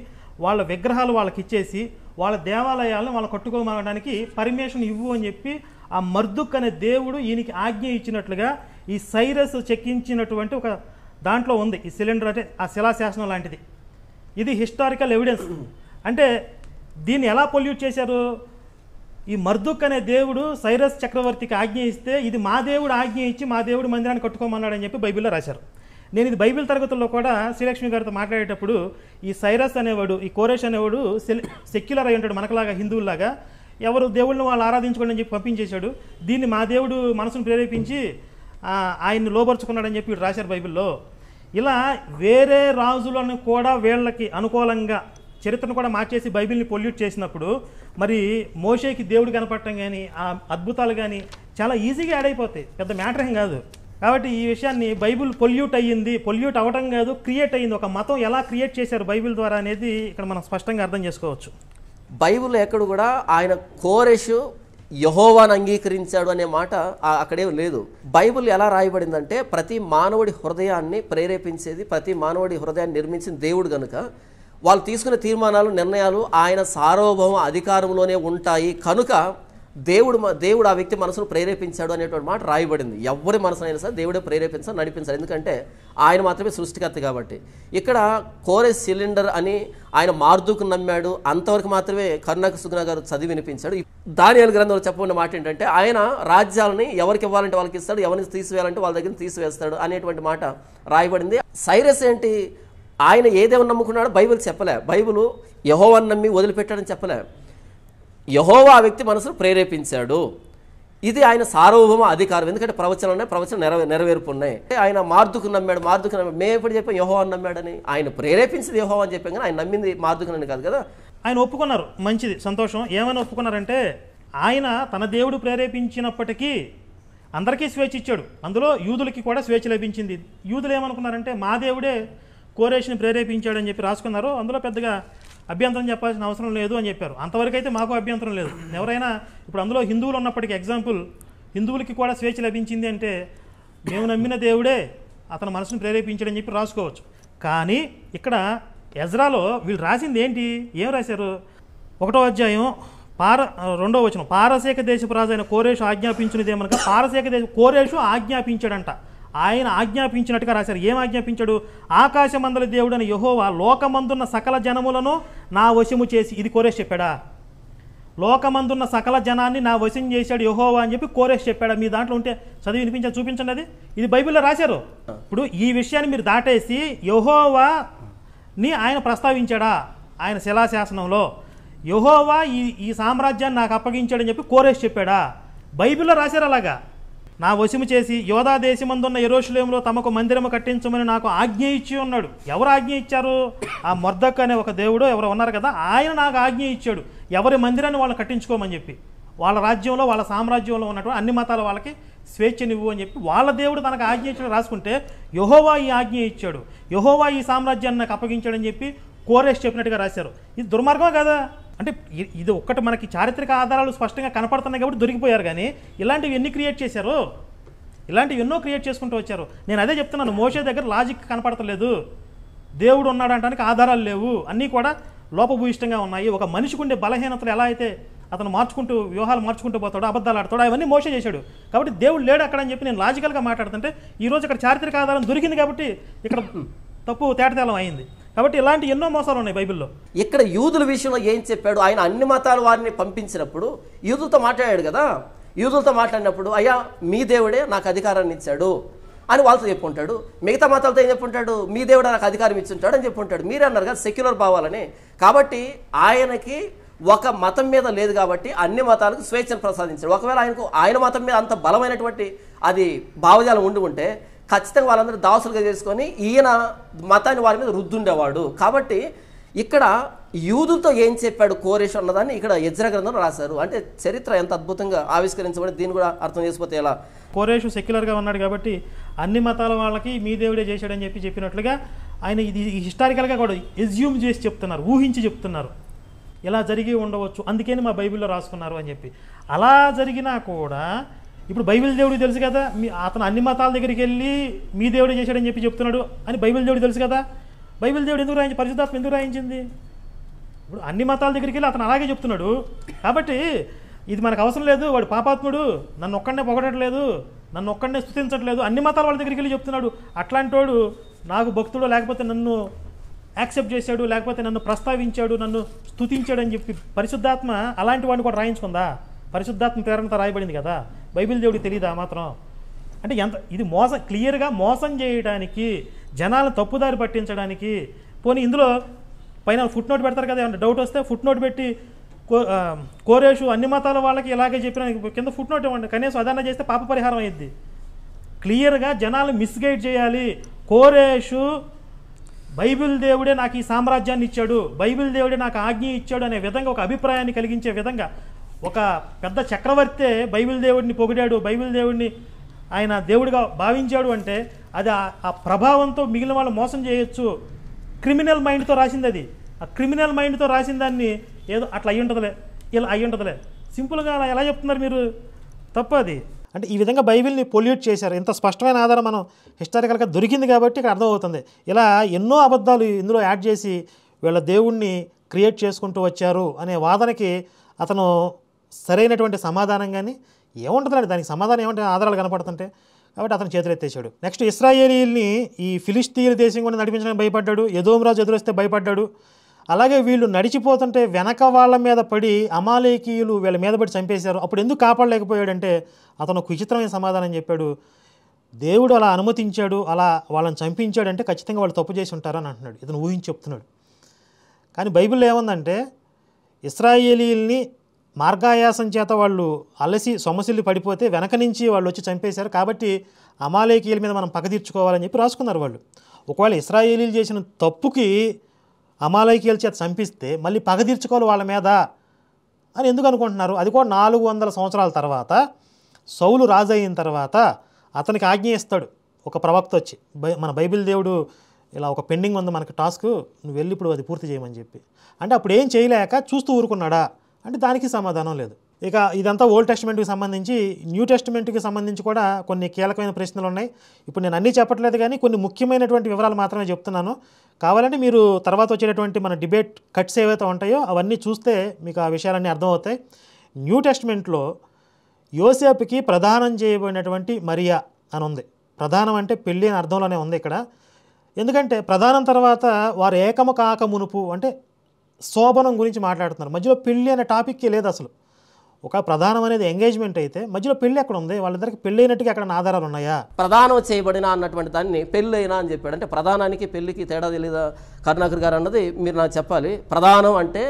వాళ్ళ విగ్రహాలు వాళ్ళకి ఇచ్చేసి, వాళ్ళ దేవాలయాలను వాళ్ళు కట్టుకోమనడానికి పర్మిషన్ ఇవ్వు అని చెప్పి ఆ మర్దుక్ అనే దేవుడు ఈయనకి ఆజ్ఞ ఇచ్చినట్లుగా ఈ సైరస్ చెక్కించినటువంటి ఒక దాంట్లో ఉంది ఈ సిలిండర్. అంటే ఆ శిలాశాసనం లాంటిది. ఇది హిస్టారికల్ ఎవిడెన్స్. అంటే దీన్ని ఎలా పొల్యూట్ చేశారు? ఈ మర్దుక్ అనే దేవుడు సైరస్ చక్రవర్తికి ఆజ్ఞ ఇస్తే, ఇది మా దేవుడు ఆజ్ఞ ఇచ్చి మా దేవుడు మందిరాన్ని కట్టుకోమన్నాడని చెప్పి బైబిల్లో రాశారు. నేను ఇది బైబిల్ తరగతుల్లో కూడా శ్రీలక్ష్మి గారితో మాట్లాడేటప్పుడు, ఈ సైరస్ అనేవాడు, ఈ కోరేష్ అనేవాడు సెక్యులర్ అయి ఉంటాడు, మనకులాగా హిందువుల్లాగా. ఎవరు దేవుళ్ళని వాళ్ళు ఆరాధించుకోండి అని చెప్పి పంపించేశాడు. దీన్ని మా దేవుడు మనసును ప్రేరేపించి ఆయన్ని లోబరుచుకున్నాడని చెప్పి వీడు రాశారు బైబిల్లో. ఇలా వేరే రాజులను కూడా వీళ్ళకి అనుకూలంగా చరిత్రను కూడా మార్చేసి బైబిల్ని పొల్యూట్ చేసినప్పుడు, మరి మోషేకి దేవుడు కనపడటం కానీ ఆ అద్భుతాలు కానీ చాలా ఈజీగా యాడ్ అయిపోతాయి, పెద్ద మ్యాటర్ ఏం కాదు. కాబట్టి ఈ విషయాన్ని బైబిల్ పొల్యూట్ అయ్యింది, పొల్యూట్ అవ్వటం కాదు, క్రియేట్ అయ్యింది. ఒక మతం ఎలా క్రియేట్ చేశారు బైబిల్ ద్వారా అనేది ఇక్కడ మనం స్పష్టంగా అర్థం చేసుకోవచ్చు. బైబిల్లో ఎక్కడ కూడా ఆయన కోరెషు యెహోవాను అంగీకరించాడు అనే మాట అక్కడేం లేదు. బైబిల్ ఎలా రాయబడిందంటే, ప్రతి మానవుడి హృదయాన్ని ప్రేరేపించేది, ప్రతి మానవుడి హృదయాన్ని నిర్మించిన దేవుడు కనుక వాళ్ళు తీసుకునే తీర్మానాలు, నిర్ణయాలు ఆయన సార్వభౌమ అధికారంలోనే ఉంటాయి కనుక దేవుడు ఆ వ్యక్తి మనసును ప్రేరేపించాడు అనేటువంటి మాట రాయబడింది. ఎవరి మనసునైనా సరే దేవుడే ప్రేరేపించాలి, నడిపించాలి. ఎందుకంటే ఆయన మాత్రమే సృష్టికర్త కాబట్టి. ఇక్కడ కోరెష్ సిలిండర్ అని ఆయన మార్దుకు నమ్మాడు, అంతవరకు మాత్రమే కరుణాక సుగుణ గారు చదివి వినిపించాడు. దానియేలు గ్రంథంలో చెప్పబడిన మాట ఏంటంటే, ఆయన రాజ్యాలని ఎవరికి ఇవ్వాలంటే వాళ్ళకి ఇస్తాడు, ఎవరిని తీసివేయాలంటే వాళ్ళ దగ్గర తీసివేస్తాడు అనేటువంటి మాట రాయబడింది. సైరస్ ఏంటి? ఆయన ఏ దేవుని నమ్ముకున్నాడో బైబిల్ చెప్పలే. బైబిల్ యెహోవాను నమ్మి వదిలిపెట్టాడని చెప్పలే. యెహోవా ఆ వ్యక్తి మనసును ప్రేరేపించాడు. ఇది ఆయన సార్వభౌమ అధికారం. ఎందుకంటే ప్రవచనం నెరవేర్పు ఉన్నాయి. ఆయన మార్దుకు నమ్మాడు. మేము ఎప్పుడు చెప్పాం యెహోవాను నమ్మాడని? ఆయన ప్రేరేపించింది యెహోవా అని చెప్పాం, కానీ ఆయన నమ్మింది మార్దుకునని కాదు కదా. ఆయన ఒప్పుకున్నారు, మంచిది, సంతోషం. ఏమని ఒప్పుకున్నారంటే, ఆయన తన దేవుడు ప్రేరేపించినప్పటికీ అందరికీ స్వేచ్ఛ ఇచ్చాడు. అందులో యూదులకి కూడా స్వేచ్ఛ లభించింది. యూదులు ఏమనుకున్నారంటే, మా దేవుడే కోరేష్ని ప్రేరేపించాడని చెప్పి రాసుకున్నారు, అందులో పెద్దగా అభ్యంతరం చెప్పాల్సిన అవసరం లేదు అని చెప్పారు. అంతవరకు అయితే మాకు అభ్యంతరం లేదు. ఎవరైనా ఇప్పుడు అందులో హిందువులు ఉన్నప్పటికీ, ఎగ్జాంపుల్, హిందువులకి కూడా స్వేచ్ఛ లభించింది అంటే మేము నమ్మిన దేవుడే అతను మనసును ప్రేరేపించాడని చెప్పి రాసుకోవచ్చు. కానీ ఇక్కడ ఎజ్రాలో వీళ్ళు రాసింది ఏంటి? ఏం రాశారు? 1వ అధ్యాయం 2వ వచనం, పారసీక దేశపు రాజు అయిన కోరేషు ఆజ్ఞాపించినదేమనగా, పారసీక దేశ కోరేషు ఆజ్ఞాపించాడంట. ఆయన ఆజ్ఞాపించినట్టుగా రాశారు. ఏం ఆజ్ఞాపించాడు? ఆకాశమందలి దేవుడని యెహోవా లోకమందున్న సకల జనములను నా వశము చేసి, ఇది కోరేష్ చెప్పాడా? లోకమందున్న సకల జనాన్ని నా వశం చేశాడు యెహోవా అని చెప్పి కోరేష్ చెప్పాడా? మీ దాంట్లో ఉంటే చదివి వినిపించాలి, చూపించండి. అది ఇది బైబిల్లో రాశారు. ఇప్పుడు ఈ విషయాన్ని మీరు దాటేసి యెహోవాని ఆయన ప్రస్తావించాడా? ఆయన శిలాశాసనంలో యెహోవా ఈ సామ్రాజ్యాన్ని నాకు అప్పగించాడని చెప్పి కోరేష్ చెప్పాడా? బైబిల్లో రాశారు అలాగా. నా వశము చేసి యోధా దేశమందున్న యెరూషలేములో తమకు మందిరము కట్టించమని నాకు ఆజ్ఞ ఇచ్చి ఉన్నాడు. ఎవరు ఆజ్ఞ ఇచ్చారు? ఆ మర్దక్ అనే ఒక దేవుడు ఎవరు ఉన్నారు కదా, ఆయన నాకు ఆజ్ఞ ఇచ్చాడు ఎవరి మందిరాన్ని వాళ్ళు కట్టించుకోమని చెప్పి. వాళ్ళ రాజ్యంలో, వాళ్ళ సామ్రాజ్యంలో ఉన్నటువంటి అన్ని మతాల వాళ్ళకి స్వేచ్ఛనివ్వు అని చెప్పి వాళ్ళ దేవుడు తనకు ఆజ్ఞ ఇచ్చాడు రాసుకుంటే, యెహోవా ఈ ఆజ్ఞ ఇచ్చాడు, యెహోవా ఈ సామ్రాజ్యాన్ని నాకు అప్పగించాడని చెప్పి కోరేష్ చెప్పినట్టుగా రాశారు. ఇది దుర్మార్గం కదా? అంటే ఇది ఒక్కటి మనకి చారిత్రక ఆధారాలు స్పష్టంగా కనపడుతున్నాయి కాబట్టి దొరికిపోయారు. కానీ ఇలాంటివి ఎన్ని క్రియేట్ చేశారు? ఇలాంటివి ఎన్నో క్రియేట్ చేసుకుంటూ వచ్చారు. నేను అదే చెప్తున్నాను, మోషే దగ్గర లాజిక్ కనపడతలేదు, దేవుడు ఉన్నాడంటానికి ఆధారాలు లేవు, అన్నీ కూడా లోపభూయిష్టంగా ఉన్నాయి. ఒక మనిషికి ఉండే బలహీనతలు ఎలా అయితే అతను వ్యూహాలు మార్చుకుంటూ పోతాడు, అబద్ధాలు ఆడతాడు, అవన్నీ మోషే చేశాడు. కాబట్టి దేవుడు లేడు అక్కడ అని చెప్పి నేను లాజికల్గా మాట్లాడుతుంటే, ఈరోజు ఇక్కడ చారిత్రక ఆధారం దొరికింది కాబట్టి ఇక్కడ తప్పు తేటతేలం అయింది. కాబట్టి ఇలాంటి ఎన్నో మోసాలు ఉన్నాయి బైబిల్లో. ఇక్కడ యూదుల విషయంలో ఏం చెప్పాడు? ఆయన అన్ని మతాల వారిని పంపించినప్పుడు యూదులతో మాట్లాడాడు కదా. యూదులతో మాట్లాడినప్పుడు, అయ్యా మీ దేవుడే నాకు అధికారాన్ని ఇచ్చాడు అని వాళ్ళతో చెప్పుకుంటాడు. మిగతా మతాలతో ఏం చెప్పుకుంటాడు? మీ దేవుడే నాకు అధికారం ఇచ్చుంటాడు అని చెప్పుకుంటాడు. మీరే అన్నారు కదా సెక్యులర్ భావాలని. కాబట్టి ఆయనకి ఒక మతం మీద లేదు కాబట్టి అన్ని మతాలకు స్వేచ్ఛను ప్రసాదించాడు. ఒకవేళ ఆయన మతం మీద అంత బలమైనటువంటి అది భావజాలం ఉంటే ఖచ్చితంగా వాళ్ళందరూ దాసులుగా చేసుకొని ఈయన మతాన్ని వారి మీద రుద్దుండేవాడు. కాబట్టి ఇక్కడ యూదులతో ఏం చెప్పాడు కోరేషు అన్నదాన్ని ఇక్కడ ఎజ్రా గ్రంథంలో రాశారు. అంటే చరిత్ర ఎంత అద్భుతంగా ఆవిష్కరించబడి దీన్ని కూడా అర్థం చేసుకోతే ఎలా. కోరేషు సెక్యులర్గా ఉన్నాడు కాబట్టి అన్ని మతాల వాళ్ళకి మీ దేవుడే చేశాడని చెప్పినట్లుగా ఆయన ఇది హిస్టారికల్గా కూడా ఎజ్యూమ్ చేసి చెప్తున్నారు, ఊహించి చెప్తున్నారు ఇలా జరిగి ఉండవచ్చు, అందుకని మా బైబిల్లో రాసుకున్నారు అని చెప్పి. అలా జరిగినా కూడా ఇప్పుడు బైబిల్ దేవుడికి తెలుసు కదా, అతను అన్ని మతాల దగ్గరికి వెళ్ళి మీ దేవుడే చేశాడని చెప్తున్నాడు అని బైబిల్ దేవుడు తెలుసు కదా. బైబిల్ దేవుడు ఎందుకు రాయించి, పరిశుద్ధాత్మ ఎందుకు రాయించింది? ఇప్పుడు అన్ని మతాల దగ్గరికి వెళ్ళి అతను అలాగే చెప్తున్నాడు కాబట్టి ఇది మనకు అవసరం లేదు, వాడు పాపాత్ముడు, నన్ను ఒక్కడనే పొగడట్లేదు, నన్ను ఒక్కడనే స్తుతించట్లేదు, అన్ని మతాల వాళ్ళ దగ్గరికి వెళ్ళి చెప్తున్నాడు, అట్లాంటి వాడు నాకు భక్తుడు, లేకపోతే నన్ను యాక్సెప్ట్ చేశాడు, లేకపోతే నన్ను ప్రస్తావించాడు, నన్ను స్తుతించాడు అని చెప్పి పరిశుద్ధాత్మ అలాంటి వాడిని కూడా రాయించుకుందా? పరిశుద్ధాత్మ ప్రేరణతో రాయబడింది కదా, బైబిల్ దేవుడికి తెలియదా మాత్రం? అంటే ఎంత ఇది మోసం, క్లియర్గా మోసం చేయడానికి, జనాలను తప్పుదారి పట్టించడానికి. పోనీ ఇందులో పైన ఫుట్ నోట్ పెడతారు కదా, ఏమన్నా డౌట్ వస్తే ఫుట్ నోట్ పెట్టి కోరేషు అన్ని మతాల వాళ్ళకి ఇలాగే చెప్పిన కింద ఫుట్ నోట్ ఇవ్వండి, కనీసం అదన్నా చేస్తే పాప పరిహారం అయ్యిద్ది. క్లియర్గా జనాలు మిస్గైడ్ చేయాలి. కోరేషు బైబిల్ దేవుడే నాకు ఈ సామ్రాజ్యాన్ని ఇచ్చాడు, బైబిల్ దేవుడే నాకు ఆజ్ఞ ఇచ్చాడు అనే విధంగా ఒక అభిప్రాయాన్ని కలిగించే విధంగా ఒక పెద్ద చక్రవర్తే బైబిల్ దేవుడిని పొగిడాడు, బైబిల్ దేవుడిని ఆయన దేవుడిగా భావించాడు అంటే అది ఆ ప్రభావంతో మిగిలిన వాళ్ళు మోసం చేయొచ్చు. క్రిమినల్ మైండ్తో రాసింది అది. ఆ క్రిమినల్ మైండ్తో రాసిన దాన్ని ఏదో అట్లా అయ్యి ఉంటుందిలే, ఇలా అయ్యి ఉంటుందిలే, సింపుల్గా అలా ఎలా చెప్తున్నారు మీరు? తప్పు అది. అంటే ఈ విధంగా బైబిల్ని పొల్యూట్ చేశారు. ఇంత స్పష్టమైన ఆధారం మనం హిస్టారికల్గా దొరికింది కాబట్టి ఇక్కడ అర్థమవుతుంది. ఇలా ఎన్నో అబద్ధాలు ఇందులో యాడ్ చేసి వీళ్ళ దేవుణ్ణి క్రియేట్ చేసుకుంటూ వచ్చారు అనే వాదనకి అతను సరైనటువంటి సమాధానం కానీ ఏముంటుందండి, దానికి సమాధానం ఏమంటే ఆధారాలు కనపడుతుంటే, కాబట్టి అతను చేతులు ఎత్తేసాడు. నెక్స్ట్ ఇశ్రాయేలీల్ని ఈ ఫిలిస్తీన్ల దేశం కూడా నడిపించడానికి భయపడ్డాడు, ఎదోము రాజు ఎదురొస్తే భయపడ్డాడు. అలాగే వీళ్ళు నడిచిపోతుంటే వెనక వాళ్ళ మీద పడి అమాలేకీయులు వీళ్ళ మీద పడి చంపేశారు, అప్పుడు ఎందుకు కాపాడలేకపోయాడంటే అతను ఒక విచిత్రమైన సమాధానం చెప్పాడు. దేవుడు అలా అనుమతించాడు, అలా వాళ్ళని చంపించాడంటే ఖచ్చితంగా వాళ్ళు తప్పు చేసి ఉంటారని అంటున్నాడు. ఇతను ఊహించి చెప్తున్నాడు. కానీ బైబిల్లో ఏముందంటే ఇశ్రాయేలీల్ని మార్గాయాసం చేత వాళ్ళు అలసి సొమసిల్లి పడిపోతే వెనక నుంచి వాళ్ళు వచ్చి చంపేశారు, కాబట్టి అమాలేకీయుల మీద మనం పగ తీర్చుకోవాలని చెప్పి రాసుకున్నారు వాళ్ళు. ఒకవేళ ఇశ్రాయేలీలు చేసిన తప్పుకి అమాలేకీయుల చేత చంపిస్తే మళ్ళీ పగ తీర్చుకోవాలి వాళ్ళ మీద అని ఎందుకు అనుకుంటున్నారు? అది కూడా 400 సంవత్సరాల తర్వాత సౌలు రాజు అయిన తర్వాత అతనికి ఆజ్ఞ ఇస్తాడు ఒక ప్రవక్త వచ్చి, మన బైబిల్ దేవుడు ఇలా ఒక పెండింగ్ ఉంది మనకి టాస్క్, నువ్వు వెళ్ళి ఇప్పుడు అది పూర్తి చేయమని చెప్పి. అంటే అప్పుడు ఏం చేయలేక చూస్తూ ఊరుకున్నాడా అంటే దానికి సమాధానం లేదు. ఇక ఇదంతా ఓల్డ్ టెస్టిమెంట్కి సంబంధించి. న్యూ టెస్టిమెంట్కి సంబంధించి కూడా కొన్ని కీలకమైన ప్రశ్నలు ఉన్నాయి. ఇప్పుడు నేను అన్నీ చెప్పట్లేదు కానీ కొన్ని ముఖ్యమైనటువంటి వివరాలు మాత్రమే చెప్తున్నాను. కావాలంటే మీరు తర్వాత వచ్చేటటువంటి మన డిబేట్ కట్స్ ఏవైతే ఉంటాయో అవన్నీ చూస్తే మీకు ఆ విషయాలన్నీ అర్థమవుతాయి. న్యూ టెస్టిమెంట్లో యోసేపుకి ప్రదానం చేయబడినటువంటి మరియా అని ఉంది. ప్రదానం అంటే పెళ్ళి అని అర్థంలోనే ఉంది ఇక్కడ. ఎందుకంటే ప్రదానం తర్వాత వారు ఏకము కాక మునుపు అంటే శోభనం గురించి మాట్లాడుతున్నారు. మధ్యలో పెళ్ళి అనే టాపిక్కే లేదు అసలు. ఒక ప్రధానం అనేది ఎంగేజ్మెంట్ అయితే మధ్యలో పెళ్ళి ఎక్కడ ఉంది? వాళ్ళిద్దరికి పెళ్ళి అయినట్టుగా ఎక్కడ ఆధారాలు ఉన్నాయా? ప్రధానం చేయబడిన అన్నటువంటి దాన్ని పెళ్ళైనా అని చెప్పాడు. అంటే ప్రధానానికి పెళ్లికి తేడా తెలీదా కరుణాకర్ గారు అన్నది మీరు నాకు చెప్పాలి. ప్రధానం అంటే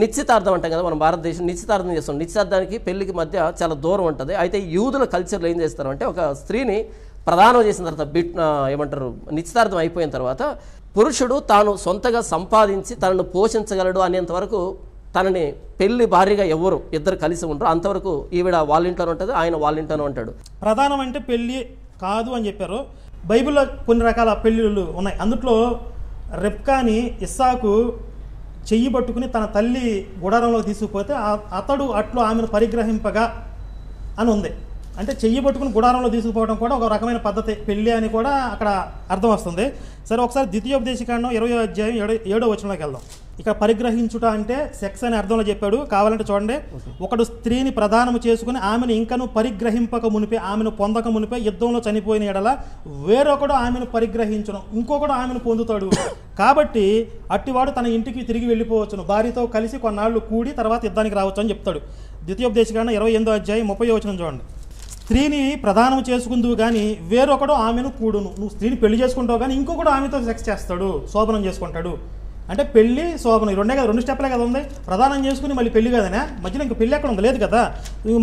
నిశ్చితార్థం అంటాం కదా, మనం భారతదేశం నిశ్చితార్థం చేస్తాం. నిశ్చితార్థానికి పెళ్లికి మధ్య చాలా దూరం ఉంటుంది. అయితే యూదుల కల్చర్లో ఏం చేస్తారు అంటే ఒక స్త్రీని ప్రదానం చేసిన తర్వాత ఏమంటారు నిశ్చితార్థం అయిపోయిన తర్వాత పురుషుడు తాను సొంతగా సంపాదించి తనను పోషించగలడు అనేంత వరకు తనని పెళ్లి భార్యగా ఎవరు ఇద్దరు కలిసి ఉంటారు అంతవరకు ఈవిడ వాళ్ళ ఇంట్లోనే ఉంటుంది, ఆయన వాళ్ళ ఇంట్లోనే ఉంటాడు. ప్రధానం అంటే పెళ్ళి కాదు అని చెప్పారు. బైబిల్లో కొన్ని రకాల పెళ్ళిళ్ళు ఉన్నాయి. అందుట్లో రెబ్కాని ఇస్సాకు చెయ్యి పట్టుకుని తన తల్లి గుడారంలో తీసుకుపోతే అతడు అట్లు ఆమెను పరిగ్రహింపగా అని ఉంది. అంటే చెయ్యి పట్టుకుని గుడారంలో తీసుకుపోవడం కూడా ఒక రకమైన పద్ధతి, పెళ్ళి అని కూడా అక్కడ అర్థం వస్తుంది. సరే, ఒకసారి ద్వితీయోపదేశకాండం 20వ అధ్యాయం 7వ వచనంలోకి వెళ్దాం. ఇక్కడ పరిగ్రహించుట అంటే సెక్స్ అనే అర్థంలో చెప్పాడు. కావాలంటే చూడండి. ఒకడు స్త్రీని ప్రదానము చేసుకుని ఆమెను ఇంకను పరిగ్రహింపక మునిపే, ఆమెను పొందక మునిపే యుద్ధంలో చనిపోయిన ఎడల వేరొకడు ఆమెను పరిగ్రహించును, ఇంకొకడు ఆమెను పొందుతాడు. కాబట్టి అట్టివాడు తన ఇంటికి తిరిగి వెళ్ళిపోవచ్చును, భార్యతో కలిసి కొన్నాళ్ళు కూడి తర్వాత యుద్ధానికి రావచ్చు అని చెప్తాడు. ద్వితీయోపదేశకాండం 28వ అధ్యాయం 30వ వచనం చూడండి. స్త్రీని ప్రదానం చేసుకుందువు కానీ వేరొకడు ఆమెను కూడును. నువ్వు స్త్రీని పెళ్లి చేసుకుంటావు కానీ ఇంకొకడు ఆమెతో సెక్స్ చేస్తాడు, శోభనం చేసుకుంటాడు. అంటే పెళ్లి శోభనం రెండే కదా, 2 స్టెప్లే కదా ఉంది. ప్రదానం చేసుకుని మళ్ళీ పెళ్లి కదనే, మధ్యలో ఇంక పెళ్లి ఎక్కడ ఉంది? లేదు కదా.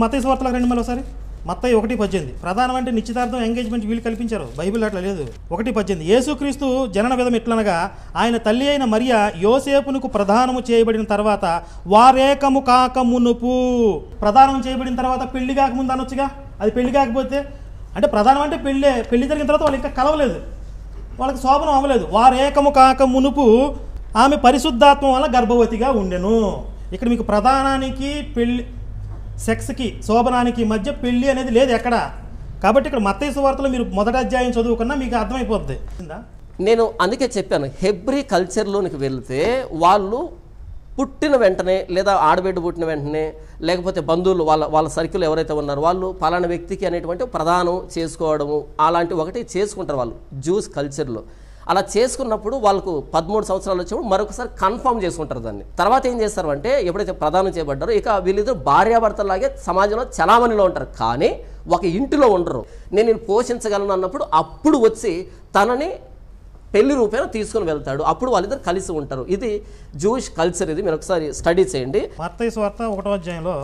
మత్తయి సువార్తలోకి రండి మళ్ళీ ఒకసారి. మత్తయి 1:18 ప్రధానం అంటే నిశ్చితార్థం ఎంగేజ్మెంట్ వీళ్ళు కల్పించారు, బైబిల్ అట్లా లేదు. 1:18 యేసుక్రీస్తు జనన విధం ఎట్లనగా ఆయన తల్లి అయిన మరియ యోసేపునకు ప్రధానము చేయబడిన తర్వాత వారేకము కాక మునుపు. ప్రధానం చేయబడిన తర్వాత పెళ్లి కాకముందు అనొచ్చుగా, అది పెళ్లి కాకపోతే అంటే ప్రధానం అంటే పెళ్లి జరిగిన తర్వాత వాళ్ళు ఇంకా కలవలేదు, వాళ్ళకి శోభనం అవ్వలేదు. వారేకము కాక మునుపు ఆమె పరిశుద్ధాత్మ వల్ల గర్భవతిగా ఉండెను. ఇక్కడ మీకు ప్రధానానికి పెళ్లి సెక్స్కి శోభనానికి మధ్య పెళ్లి అనేది లేదు ఎక్కడ. కాబట్టి ఇక్కడ మత్తయి సువార్తలో మీరు మొదటి అధ్యాయం చదువుకున్నా మీకు అర్థమైపోద్ది. నేను అందుకే చెప్పాను, హెబ్రీ కల్చర్లోనికి వెళ్తే వాళ్ళు పుట్టిన వెంటనే లేదా ఆడబిడ్డ పుట్టిన వెంటనే లేకపోతే బంధువులు వాళ్ళ సర్కిల్ ఎవరైతే ఉన్నారో వాళ్ళు పలానా వ్యక్తికి అనేటువంటి ప్రదానం చేసుకోవడము అలాంటి ఒకటి చేసుకుంటారు వాళ్ళు జూస్ కల్చర్లో. అలా చేసుకున్నప్పుడు వాళ్ళకు 13 సంవత్సరాలు వచ్చినప్పుడు మరొకసారి కన్ఫర్మ్ చేసుకుంటారు దాన్ని. తర్వాత ఏం చేస్తారు అంటే ఎప్పుడైతే ప్రదానం చేయబడ్డారో ఇక వీళ్ళిద్దరు భార్యాభర్తలాగే సమాజంలో చలామణిలో ఉంటారు, కానీ ఒక ఇంటిలో ఉండరు. నేను పోషించగలను అన్నప్పుడు అప్పుడు వచ్చి తనని పెళ్లి రూపేణ తీసుకుని వెళ్తాడు, అప్పుడు వాళ్ళిద్దరు కలిసి ఉంటారు. ఇది జూయిష్ కల్చర్, ఇది మీరు ఒకసారి స్టడీ చేయండి. మత్తయి సువార్త 1వ అధ్యాయంలో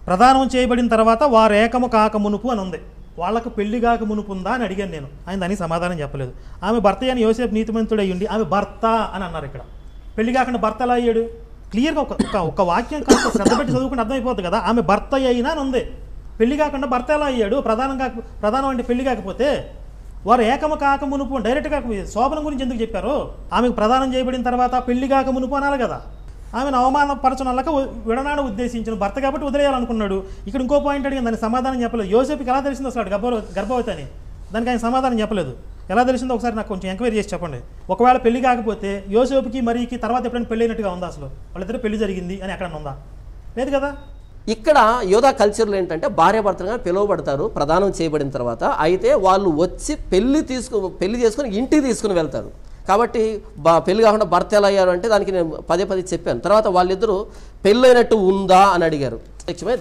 ప్రదానం చేయబడిన తర్వాత వారు ఏకము కాక మునుపు అని ఉంది. వాళ్ళకు పెళ్లి కాక మునుపు ఉందా అని అడిగాను నేను, ఆయన దానికి సమాధానం చెప్పలేదు. ఆమె భర్త అని యోసేపు నీతిమంతుడు అయ్యుండి ఆమె భర్త అని అన్నారు. ఇక్కడ పెళ్లి కాకుండా భర్త ఎలా అయ్యాడు? క్లియర్గా ఒక వాక్యం కాస్త శ్రద్ధ పెట్టి చదువుకుంటే అర్థమైపోతుంది కదా. ఆమె భర్త అయినా అని ఉంది, పెళ్లి కాకుండా భర్త ఎలా అయ్యాడు? ప్రధానం అంటే పెళ్లి కాకపోతే వారు ఏకము కాక మునుపు డైరెక్ట్గా శోభనం గురించి ఎందుకు చెప్పారు? ఆమెకు ప్రదానం చేయబడిన తర్వాత పెళ్లి కాక మునుపు అనాలి కదా. ఆమెను అవమానపరచనలాగా విడనాడ ఉద్దేశించిన భర్త కాబట్టి వదిలేయాలనుకున్నాడు. ఇక్కడ ఇంకో పాయింట్ అడిగిన దానికి సమాధానం చెప్పలేదు. యోసేపుకి ఎలా తెలిసిందో అసలు గర్భవతి అని, దానికి ఆయన సమాధానం చెప్పలేదు. ఎలా తెలిసిందో ఒకసారి నాకు కొంచెం ఎంక్వైరీ చేసి చెప్పండి. ఒకవేళ పెళ్లి కాకపోతే యోసేపుకి మరీకి తర్వాత ఎప్పుడైనా పెళ్లి అయినట్టుగా ఉందా? అసలు వాళ్ళిద్దరు పెళ్లి జరిగింది అని ఎక్కడన్నా ఉందా? లేదు కదా. ఇక్కడ యోధా కల్చర్లో ఏంటంటే భార్యాభర్తలుగా పిలువబడతారు ప్రదానం చేయబడిన తర్వాత. అయితే వాళ్ళు వచ్చి పెళ్లి చేసుకుని ఇంటికి తీసుకుని వెళ్తారు. కాబట్టి పెళ్లి కాకుండా భర్త ఎలా అయ్యారు అంటే దానికి నేను పదే చెప్పాను. తర్వాత వాళ్ళిద్దరూ పెళ్ళైనట్టు ఉందా అని అడిగారు.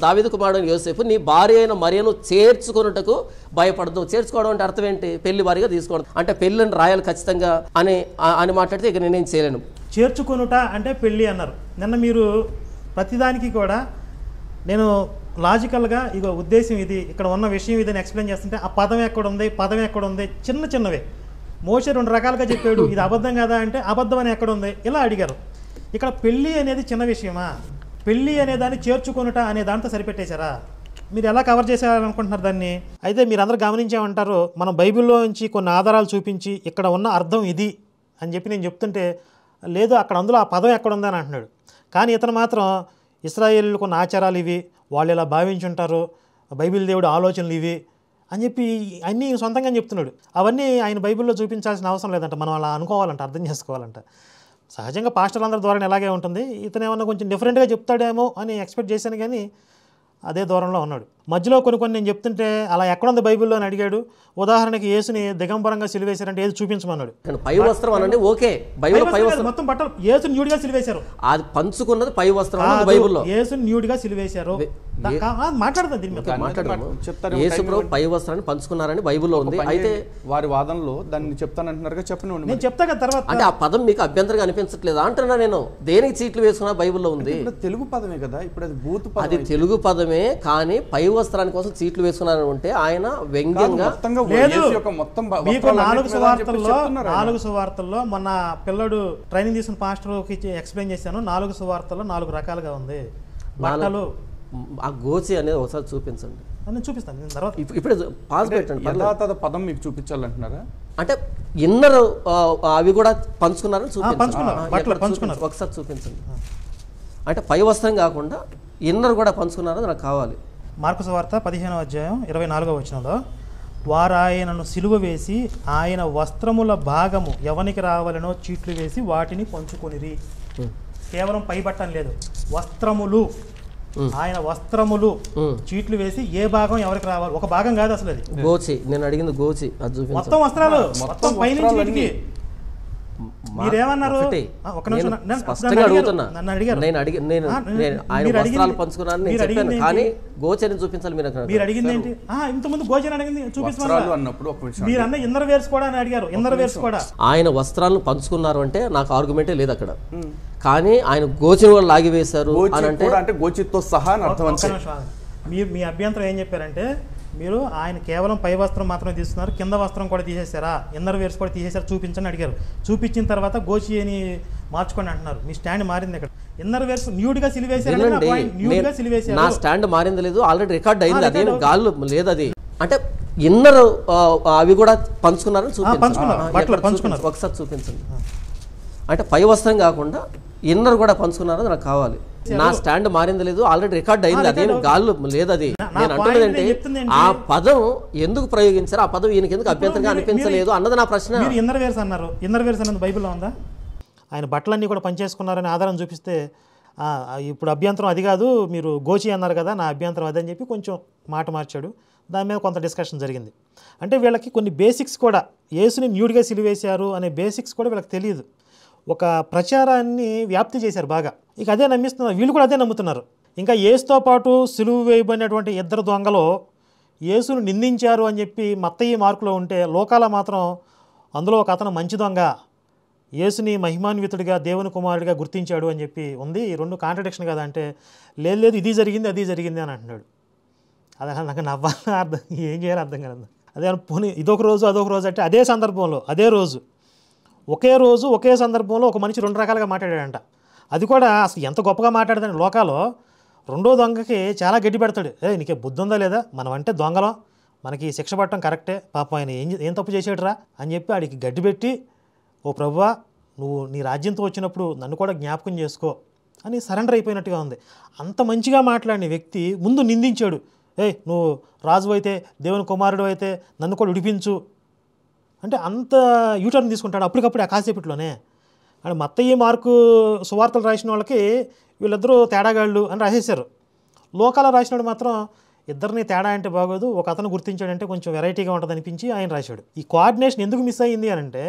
దావీదు కుమారుడు యోసేపు నీ భార్య అయిన మరియను చేర్చుకున్నట్టుకు భయపడదు. చేర్చుకోవడం అంటే అర్థం ఏంటి? పెళ్లి భార్యగా తీసుకోవడం అంటే పెళ్ళిని రాయాలి ఖచ్చితంగా అని మాట్లాడితే ఇక నేనేం చేయలేను. చేర్చుకొనుట అంటే పెళ్ళి అన్నారు. నిన్న మీరు ప్రతిదానికి కూడా నేను లాజికల్గా ఇగో ఉద్దేశం ఇది, ఇక్కడ ఉన్న విషయం ఇదని ఎక్స్ప్లెయిన్ చేస్తుంటే ఆ పదం ఎక్కడ ఉంది చిన్నవే. మోషే 2 రకాలుగా చెప్పాడు, ఇది అబద్ధం కదా అంటే అబద్ధం అని ఎక్కడ ఉంది ఇలా అడిగారు. ఇక్కడ పెళ్ళి అనేది చిన్న విషయమా? పెళ్ళి అనే దాన్ని చేర్చుకొనుట అనే దాంతో సరిపెట్టేశారా? మీరు ఎలా కవర్ చేసేయాలనుకుంటున్నారు దాన్ని? అయితే మీరు అందరూ గమనించామంటారు, మనం బైబిల్లో నుంచి కొన్ని ఆధారాలు చూపించి ఇక్కడ ఉన్న అర్థం ఇది అని చెప్పి నేను చెప్తుంటే లేదు అక్కడ అందులో ఆ పదం ఎక్కడ ఉందని అంటున్నాడు. కానీ ఇతను మాత్రం ఇశ్రాయేలుకు ఉన్న ఆచారాలు ఇవి, వాళ్ళు ఇలా భావించుంటారు, బైబిల్ దేవుడు ఆలోచనలు ఇవి అని చెప్పి అన్నీ సొంతంగా చెప్తున్నాడు. అవన్నీ ఆయన బైబిల్లో చూపించాల్సిన అవసరం లేదంట, మనం అలా అనుకోవాలంట, అర్థం చేసుకోవాలంట. సహజంగా పాస్టర్లందరి ద్వారా ఇలాగే ఉంటుంది. ఇతను ఏమన్నా కొంచెం డిఫరెంట్గా చెప్తాడేమో అని ఎక్స్పెక్ట్ చేశాను, కానీ అదే దూరంలో ఉన్నాడు. మధ్యలో కొన్ని నేను చెప్తుంటే అలా ఎక్కడుంది బైబిల్లో అని అడిగాడు. ఉదాహరణకి యేసుని దిగంబరంగా సిలువేశారంటే ఏది చూపించమన్నాడు. పై వస్త్రం అనండి, ఓకే బైబిల్ పై వస్త్రం మొత్తం బట్టలు యేసుని న్యూడ్గా సిలువేశారు. అది పంచుకున్నది పై వస్త్రం బైబిల్లో. యేసుని న్యూడ్గా సిలువేశారు. మాట్లాడతాను దీని మీద, మాట్లాడదాము. యేసు ప్రభు పై వస్త్రాన్ని పంచుకున్నారని బైబిల్లో ఉంది. అయితే వారి వాదనలో దాన్ని చెప్తానంటున్నారుగా, చెప్పండి. నేను చెప్తా కదా తర్వాత. అంటే ఆ పదం మీకు అభ్యంతరంగా అనిపించట్లేదు అంటున్నా నేను. దేనికి చీట్లు వేసుకున్నా బైబిల్లో ఉంది. తెలుగు పదమే కదా, ఇప్పుడు అది బూత్ పదం. అది తెలుగు పదమే, కానీ పై వస్త్రాని కోసం చీట్లు వేసుకున్నారని ఉంటే ఆయన వ్యంగ్యంగా మీకు 4 సువార్తల్లో మొన్న పిల్లడు ట్రైనింగ్ తీసుకున్న పాస్టర్కి ఎక్స్ప్లెయిన్ చేశాను. 4 సువార్తల్లో 4 రకాలుగా ఉంది. బట్టలు ఆ గోచి అనేది ఒకసారి చూపించండి. నేను చూపిస్తాను నేను తర్వాత. ఇప్పుడే పాస్ పెట్టండి. పదం మీకు చూపించాలంటున్నారా? అంటే ఇన్నర్ అవి కూడా పంచుకున్నారని పంచుకున్నారు, ఒకసారి చూపించండి. అంటే పై వస్త్రం కాకుండా ఇన్నర్ కూడా పంచుకున్నారని నాకు కావాలి. మార్కు సువార్త 15వ అధ్యాయం 24వ వచనంలో వారు ఆయనను సిలువ వేసి ఆయన వస్త్రముల భాగము ఎవనికి రావాలనో చీట్లు వేసి వాటిని పంచుకొనిరి. కేవలం పై బట్టం లేదు, వస్త్రములు, ఆయన వస్త్రములు చీట్లు వేసి ఏ భాగం ఎవరికి రావాలి, ఒక భాగం కాదు అసలు అది. గోచి, నేను అడిగింది గోచి, అది మొత్తం వస్త్రాలు, మొత్తం పైనుంచి వీటికి. మీరేమన్నారు? ఒక నిమిషం, స్పష్టంగా అడుగుతున్నా. ఆయన వస్త్రాలు పంచుకున్నాను నేను చెప్పాను, కానీ గోచరిని చూపించాలి. మీరు అడిగింది ఏంటి? ఇంతకుముందు గోచరి అడిగింది చూపిస్తున్నారు. మీరు అన్న ఇన్నర్ వేర్స్ కూడా అని అడిగారు. ఇన్నర్ వేర్స్ కూడా ఆయన వస్త్రాలను పంచుకున్నారు అంటే నాకు ఆర్గ్యుమెంటే లేదు అక్కడ. కానీ ఆయన గోచిని కూడా లాగివేశారు అని అంటే గోచితో సహా మీ అభ్యంతరం ఏం చెప్పారంటే మీరు ఆయన కేవలం పై వస్త్రం మాత్రమే తీస్తున్నారు, కింద వస్త్రం కూడా తీసేశారా, ఇన్నర్ వేర్స్ కూడా తీసేశారు చూపించని అడిగారు. చూపించిన తర్వాత గోచి అని మార్చుకోండి అంటున్నారు. మీ స్టాండ్ మారింది ఇక్కడ. ఇన్నర్ వేర్స్ న్యూడ్గా సిలివేశారు, న్యూడ్గా సిలివేశారు. నా స్టాండ్ మారింది లేదు, ఆల్రెడీ రికార్డ్ అయింది. అదేం గాల్లో లేదు. అది అంటే ఇన్నర్ అవి కూడా పంచుకున్నారని చూపించారు. ఒకసారి చూపించండి. అంటే పై వస్త్రం కాకుండా ఇన్నర్ కూడా పంచుకున్నారని నాకు కావాలి. నా స్టాండ్ మారింది లేదు, ఆల్రెడీ రికార్డ్ అయింది. అదేం గాల్లో లేదు. అది నేను అంటున్నది అంటే ఆ పదం ఎందుకు ప్రయోగించారు, ఆ పదం ఈయనకి ఎందుకు అభ్యంతరంగా అనిపించలేదు అన్నది నా ప్రశ్న. ఇన్నర్ వేర్స్ అన్నారు, ఇన్నర్ వేర్స్ అన్నది బైబిల్లో ఉందా? ఆయన బట్టలన్నీ కూడా పనిచేసుకున్నారని ఆధారం చూపిస్తే ఇప్పుడు అభ్యంతరం అది కాదు, మీరు గోచి అన్నారు కదా, నా అభ్యంతరం అదని చెప్పి కొంచెం మాట మార్చాడు. దాని మీద కొంత డిస్కషన్ జరిగింది. అంటే వీళ్ళకి కొన్ని బేసిక్స్ కూడా, యేసుని న్యూడ్గా సిలివేశారు అనే బేసిక్స్ కూడా వీళ్ళకి తెలియదు. ఒక ప్రచారాన్ని వ్యాప్తి చేశారు బాగా. ఇక అదే నమ్మిస్తున్నారు, వీళ్ళు కూడా అదే నమ్ముతున్నారు. ఇంకా యేసుతో పాటు సిలువ వేయబడినటువంటి ఇద్దరు దొంగలు యేసును నిందించారు అని చెప్పి మత్తయి మార్కులో ఉంటే, లోకాల మాత్రం అందులో ఒక అతను మంచి దొంగ, యేసుని మహిమాన్వితుడిగా దేవుని కుమారుడిగా గుర్తించాడు అని చెప్పి ఉంది. ఈ రెండు కాంట్రడిక్షన్ కదా అంటే, లేదు ఇది జరిగింది అది జరిగింది అని అంటున్నాడు. అదే నాకు నవ్వాలని అర్థం, ఏం చేయాలో అర్థం కాదు. అదే పోనీ ఇదొక రోజు అదొక రోజు అంటే, అదే సందర్భంలో అదే రోజు ఒకే రోజు ఒకే సందర్భంలో ఒక మనిషి రెండు రకాలుగా మాట్లాడాడంట. అది కూడా అసలు ఎంత గొప్పగా మాట్లాడదని లోకాలో రెండో దొంగకి చాలా గడ్డి పెడతాడు. నీకే బుద్ధి ఉందా లేదా, మనం అంటే దొంగలం, మనకి శిక్ష పట్టడం కరెక్టే, పాపం ఆయన ఏం తప్పు చేసాడురా అని చెప్పి ఆడికి గడ్డి పెట్టి, ఓ ప్రభువా నువ్వు నీ రాజ్యంతో వచ్చినప్పుడు నన్ను కూడా జ్ఞాపకం చేసుకో అని సరెండర్ అయిపోయినట్టుగా ఉంది. అంత మంచిగా మాట్లాడిన వ్యక్తి ముందు నిందించాడు. నువ్వు రాజు అయితే, దేవుని కుమారుడు అయితే నన్ను కూడా విడిపించు అంటే అంత యూటర్న్ తీసుకుంటాడు అప్పటికప్పుడు ఆ కాసేపట్లోనే. అంటే మత్తయి మార్కు సువార్తలు రాసిన వాళ్ళకి వీళ్ళిద్దరూ తేడాగాళ్ళు అని రాసేశారు. లోకాల రాసినాడు మాత్రం ఇద్దరిని తేడా అంటే బాగోదు, ఒక అతను గుర్తించాడంటే కొంచెం వెరైటీగా ఉంటుంది అనిపించి ఆయన రాశాడు. ఈ కోఆర్డినేషన్ ఎందుకు మిస్ అయ్యింది అని అంటే,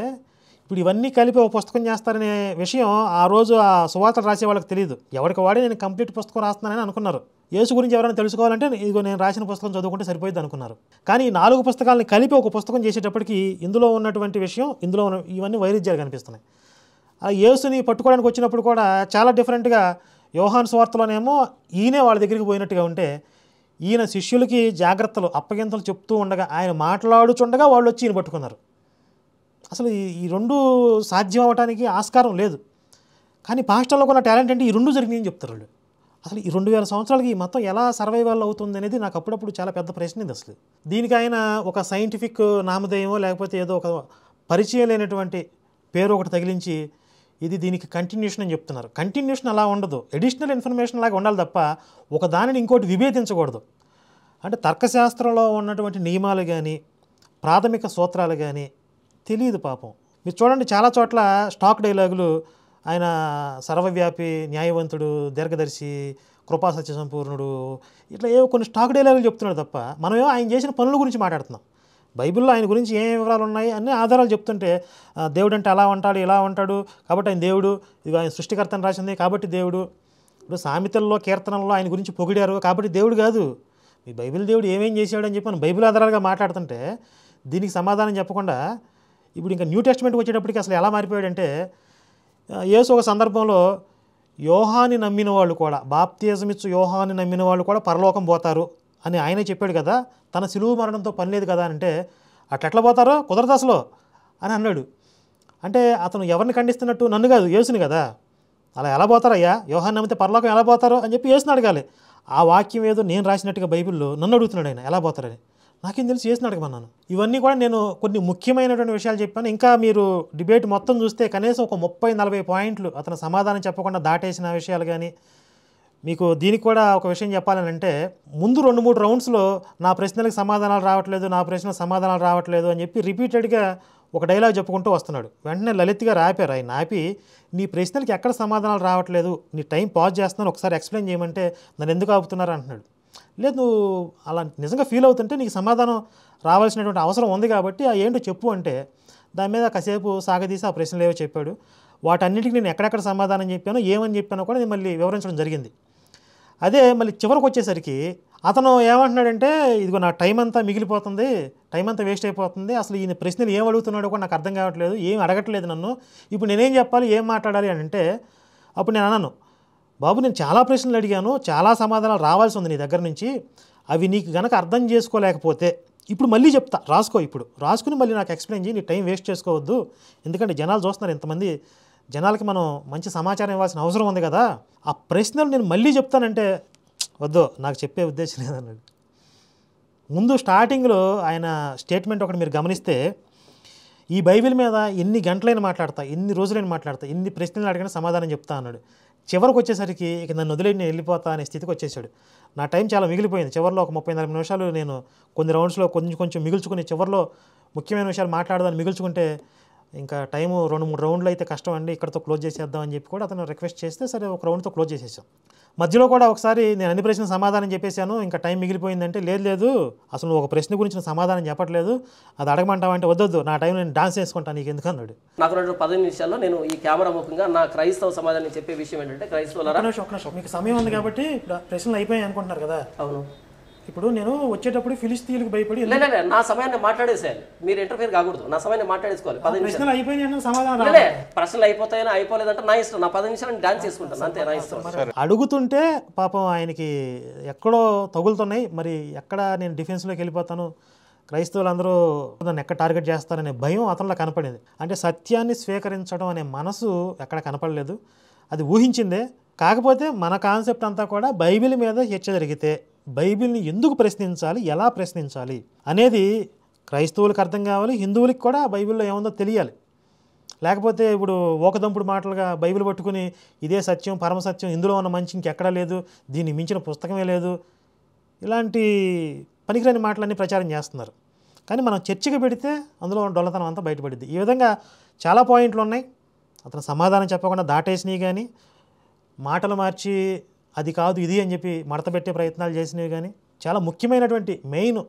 ఇప్పుడు ఇవన్నీ కలిపి ఒక పుస్తకం చేస్తారనే విషయం ఆ రోజు ఆ సువార్తలు రాసే వాళ్ళకి తెలియదు. ఎవరికి వాడే నేను కంప్లీట్ పుస్తకం రాస్తున్నానని అనుకున్నారు. యేసు గురించి ఎవరైనా తెలుసుకోవాలంటే ఇదిగో నేను రాసిన పుస్తకం చదువుకుంటే సరిపోయింది అనుకున్నారు. కానీ ఈ 4 పుస్తకాలని కలిపి ఒక పుస్తకం చేసేటప్పటికి ఇందులో ఉన్నటువంటి విషయం, ఇందులో ఉన్న ఇవన్నీ వైరుధ్యాలు కనిపిస్తున్నాయి. ఆ యేసుని పట్టుకోవడానికి వచ్చినప్పుడు కూడా చాలా డిఫరెంట్గా యోహాను సువార్తలోనేమో ఈయనే వాళ్ళ దగ్గరికి పోయినట్టుగా ఉంటే, ఈయన శిష్యులకి జాగ్రత్తలు అప్పగింతలు చెప్తూ ఉండగా, ఆయన మాట్లాడుచుండగా వాళ్ళు వచ్చి ఈయన పట్టుకున్నారు. అసలు ఈ రెండు సాధ్యం అవ్వడానికి ఆస్కారం లేదు. కానీ పాస్టర్లో ఉన్న టాలెంట్ అంటే ఈ రెండు జరిగినాయని చెప్తారు వాళ్ళు. అసలు ఈ 2000 సంవత్సరాలకి ఈ మొత్తం ఎలా సర్వైవల్ అవుతుంది అనేది నాకు అప్పుడప్పుడు చాలా పెద్ద ప్రశ్న ఇది. అసలు దీనికి ఆయన ఒక సైంటిఫిక్ నామధేయమో లేకపోతే ఏదో ఒక పరిచయం లేనటువంటి పేరు ఒకటి తగిలించి ఇది దీనికి కంటిన్యూషన్ అని చెప్తున్నారు. కంటిన్యూషన్ అలా ఉండదు, ఎడిషనల్ ఇన్ఫర్మేషన్ లాగా ఉండాలి తప్ప ఒక దానిని ఇంకోటి విభేదించకూడదు. అంటే తర్కశాస్త్రంలో ఉన్నటువంటి నియమాలు కానీ ప్రాథమిక సూత్రాలు కానీ తెలియదు పాపం. మీరు చూడండి చాలా చోట్ల స్టాక్ డైలాగులు, ఆయన సర్వవ్యాపి, న్యాయవంతుడు, దీర్ఘదర్శి, కృపా సత్య సంపూర్ణుడు, ఇట్లా ఏవో కొన్ని స్టాక్ డైలాగులు చెప్తున్నాడు తప్ప మనమేమో ఆయన చేసిన పనుల గురించి మాట్లాడుతున్నాం. బైబిల్లో ఆయన గురించి ఏ వివరాలు ఉన్నాయి అన్ని ఆధారాలు చెప్తుంటే, దేవుడు అంటే అలా ఉంటాడు ఇలా ఉంటాడు కాబట్టి ఆయన దేవుడు, ఇది ఆయన సృష్టికర్తను రాసింది కాబట్టి దేవుడు. ఇప్పుడు సామెతల్లో కీర్తనల్లో ఆయన గురించి పొగిడారు కాబట్టి దేవుడు కాదు. మీ బైబిల్ దేవుడు ఏమేం చేశాడు అని చెప్పి మనం బైబిల్ ఆధారాలుగా మాట్లాడుతుంటే దీనికి సమాధానం చెప్పకుండా ఇప్పుడు ఇంకా న్యూ టెస్ట్మెంట్కి వచ్చేటప్పటికి అసలు ఎలా మారిపోయాడంటే, యేసు ఒక సందర్భంలో యోహాని నమ్మిన వాళ్ళు కూడా, బాప్తిజం ఇచ్చు యోహాని నమ్మిన వాళ్ళు కూడా పరలోకం పోతారు అని ఆయనే చెప్పాడు కదా, తన సిలువ మరణంతో పని లేదు కదా అంటే, అట్లా పోతారో కుదరదు అసలు అని అన్నాడు. అంటే అతను ఎవరిని ఖండిస్తున్నట్టు? నన్ను కాదు, యేసుని కదా. అలా ఎలా పోతారయ్యా, యోహాన్ని నమ్మితే పరలోకం ఎలా పోతారో అని చెప్పి యేసుని అడగాలి. ఆ వాక్యం ఏదో నేను రాసినట్టుగా బైబిల్లో నన్ను అడుగుతున్నాడు ఆయన ఎలా పోతారని. నాకేం తెలిసి యేసుని అడగమన్నాను. ఇవన్నీ కూడా నేను కొన్ని ముఖ్యమైనటువంటి విషయాలు చెప్పాను. ఇంకా మీరు డిబేట్ మొత్తం చూస్తే కనీసం ఒక 30-40 పాయింట్లు అతను సమాధానం చెప్పకుండా దాటేసిన విషయాలు కానీ, మీకు దీనికి కూడా ఒక విషయం చెప్పాలని అంటే, ముందు 2-3 రౌండ్స్లో నా ప్రశ్నలకు సమాధానాలు రావట్లేదు అని చెప్పి రిపీటెడ్గా ఒక డైలాగ్ చెప్పుకుంటూ వస్తున్నాడు. వెంటనే లలిత్ గారు ఆపారు. ఆయన ఆపి, నీ ప్రశ్నలకి ఎక్కడ సమాధానాలు రావట్లేదు, నీ టైం పాజ్ చేస్తున్నాను, ఒకసారి ఎక్స్ప్లెయిన్ చేయమంటే నన్ను ఎందుకు ఆపుతున్నారు అంటున్నాడు. లేదు, నువ్వు అలా నిజంగా ఫీల్ అవుతుంటే నీకు సమాధానం రావాల్సినటువంటి అవసరం ఉంది కాబట్టి ఆ ఏంటో చెప్పు అంటే, దాని మీద కాసేపు సాగదీసి ఆ ప్రశ్నలు ఏవో చెప్పాడు. వాటన్నిటికీ నేను ఎక్కడెక్కడ సమాధానం చెప్పానో ఏమని చెప్పానో కూడా నేను మళ్ళీ వివరించడం జరిగింది. అదే మళ్ళీ చివరికి వచ్చేసరికి అతను ఏమంటున్నాడంటే, ఇదిగో నా టైం అంతా మిగిలిపోతుంది, టైం అంతా వేస్ట్ అయిపోతుంది, అసలు ఈయన ప్రశ్నలు ఏం అడుగుతున్నాడో కూడా నాకు అర్థం కావట్లేదు, ఏం అడగట్లేదు నన్ను, ఇప్పుడు నేనేం చెప్పాలి, ఏం మాట్లాడాలి అని అంటే, అప్పుడు నేను అన్నాను, బాబు నేను చాలా ప్రశ్నలు అడిగాను, చాలా సమాధానాలు రావాల్సి ఉంది నీ దగ్గర నుంచి, అవి నీకు గనక అర్థం చేసుకోలేకపోతే ఇప్పుడు మళ్ళీ చెప్తా, రాసుకో, ఇప్పుడు రాసుకుని మళ్ళీ నాకు ఎక్స్ప్లెయిన్ చేయి, నీ టైం వేస్ట్ చేసుకోవద్దు, ఎందుకంటే జనాలు చూస్తున్నారు, ఇంతమంది జనాలకి మనం మంచి సమాచారం ఇవ్వాల్సిన అవసరం ఉంది కదా, ఆ ప్రశ్నలు నేను మళ్ళీ చెప్తానంటే వద్దు, నాకు చెప్పే ఉద్దేశం లేదన్నాడు. ముందు స్టార్టింగ్లో ఆయన స్టేట్మెంట్ ఒకటి మీరు గమనిస్తే, ఈ బైబిల్ మీద ఎన్ని గంటలైనా మాట్లాడతా, ఎన్ని రోజులైనా మాట్లాడతా, ఎన్ని ప్రశ్నలు అడిగినా సమాధానం చెప్తా అన్నాడు. చివరికి వచ్చేసరికి ఇక నన్ను వదిలేసి నేను వెళ్ళిపోతా అనే స్థితికి వచ్చేసాడు. నా టైం చాలా మిగిలిపోయింది. చివరిలో ఒక 30-40 నిమిషాలు నేను కొన్ని రౌండ్స్లో కొంచెం మిగుల్చుకుని చివరిలో ముఖ్యమైన విషయాలు మాట్లాడదాన్ని మిగుల్చుకుంటే ఇంకా టైము 2-3 రౌండ్లు అయితే కష్టం అండి, ఇక్కడతో క్లోజ్ చేసేద్దాం అని చెప్పి కూడా అతను రిక్వెస్ట్ చేస్తే సరే ఒక రౌండ్తో క్లోజ్ చేసేసాం. మధ్యలో కూడా ఒకసారి నేను అన్ని ప్రశ్నలు సమాధానం చెప్పేశాను, ఇంకా టైం మిగిలిపోయిందంటే లేదు అసలు ఒక ప్రశ్న గురించి సమాధానం చెప్పట్లేదు, అది అడగమంటావంటే వద్దొద్దు, నా టైం నేను డాన్స్ చేసుకుంటాను నీకు ఎందుకు అన్నాడు. నాకు 15 నిమిషాల్లో నేను ఈ కెమెరా ముఖంగా నా క్రైస్తవ సమాజాన్ని చెప్పే విషయం ఏంటంటే, క్రైస్తవులారా, ఒక నిమిషం మీకు సమయం ఉంది కాబట్టి ఇప్పుడు ప్రశ్నలు అయిపోయాయి అనుకుంటున్నారు కదా. అవును, ఇప్పుడు నేను వచ్చేటప్పుడు ఫిలిస్తీన్లకు భయపడి లే నా సమయాన్ని మాట్లాడేసేయాలి, మీరు ఇంటర్ఫియర్ కాకూడదు, నా సమయాన్ని మాట్లాడేసుకోవాలి. 10 నిమిషాలు ప్రశ్నలు అయిపోయినాయి సమాధానం లే, ప్రశ్నలు అయిపోతాయని అయిపోలేదంటే నా ఇష్టం, నా 10 నిమిషాలు డాన్స్ చేసుకుంటాను అంతే, నా ఇష్టం. అడుగుతుంటే పాపం ఆయనకి ఎక్కడో తగులుతున్నాయి, మరి ఎక్కడ నేను డిఫెన్స్లోకి వెళ్ళిపోతాను, క్రైస్తవులందరూ నన్ను ఎక్కడ టార్గెట్ చేస్తారనే భయం అతనిలో కనపడింది. అంటే సత్యాన్ని స్వీకరించడం అనే మనసు ఎక్కడ కనపడలేదు, అది ఊహించిందే. కాకపోతే మన కాన్సెప్ట్ అంతా కూడా బైబిల్ మీద చర్చ జరిగితే బైబిల్ని ఎందుకు ప్రశ్నించాలి, ఎలా ప్రశ్నించాలి అనేది క్రైస్తవులకు అర్థం కావాలి, హిందువులకి కూడా బైబిల్లో ఏముందో తెలియాలి. లేకపోతే ఇప్పుడు ఓకదంపుడు మాటలుగా బైబిల్ పట్టుకుని ఇదే సత్యం, పరమసత్యం, ఇందులో ఉన్న మంచి ఇంకెక్కడా లేదు, దీన్ని మించిన పుస్తకమే లేదు, ఇలాంటి పనికిరాని మాటలన్నీ ప్రచారం చేస్తున్నారు. కానీ మనం చర్చకి పెడితే అందులో ఉన్న డొల్లతనం అంతా బయటపడింది. ఈ విధంగా చాలా పాయింట్లు ఉన్నాయి. అతను సమాధానం చెప్పకుండా దాటేసినవి కానీ, మాటలు మార్చి అది కాదు ఇది అని చెప్పి మడతపెట్టే ప్రయత్నాలు చేసినవి కానీ, చాలా ముఖ్యమైనటువంటి మెయిన్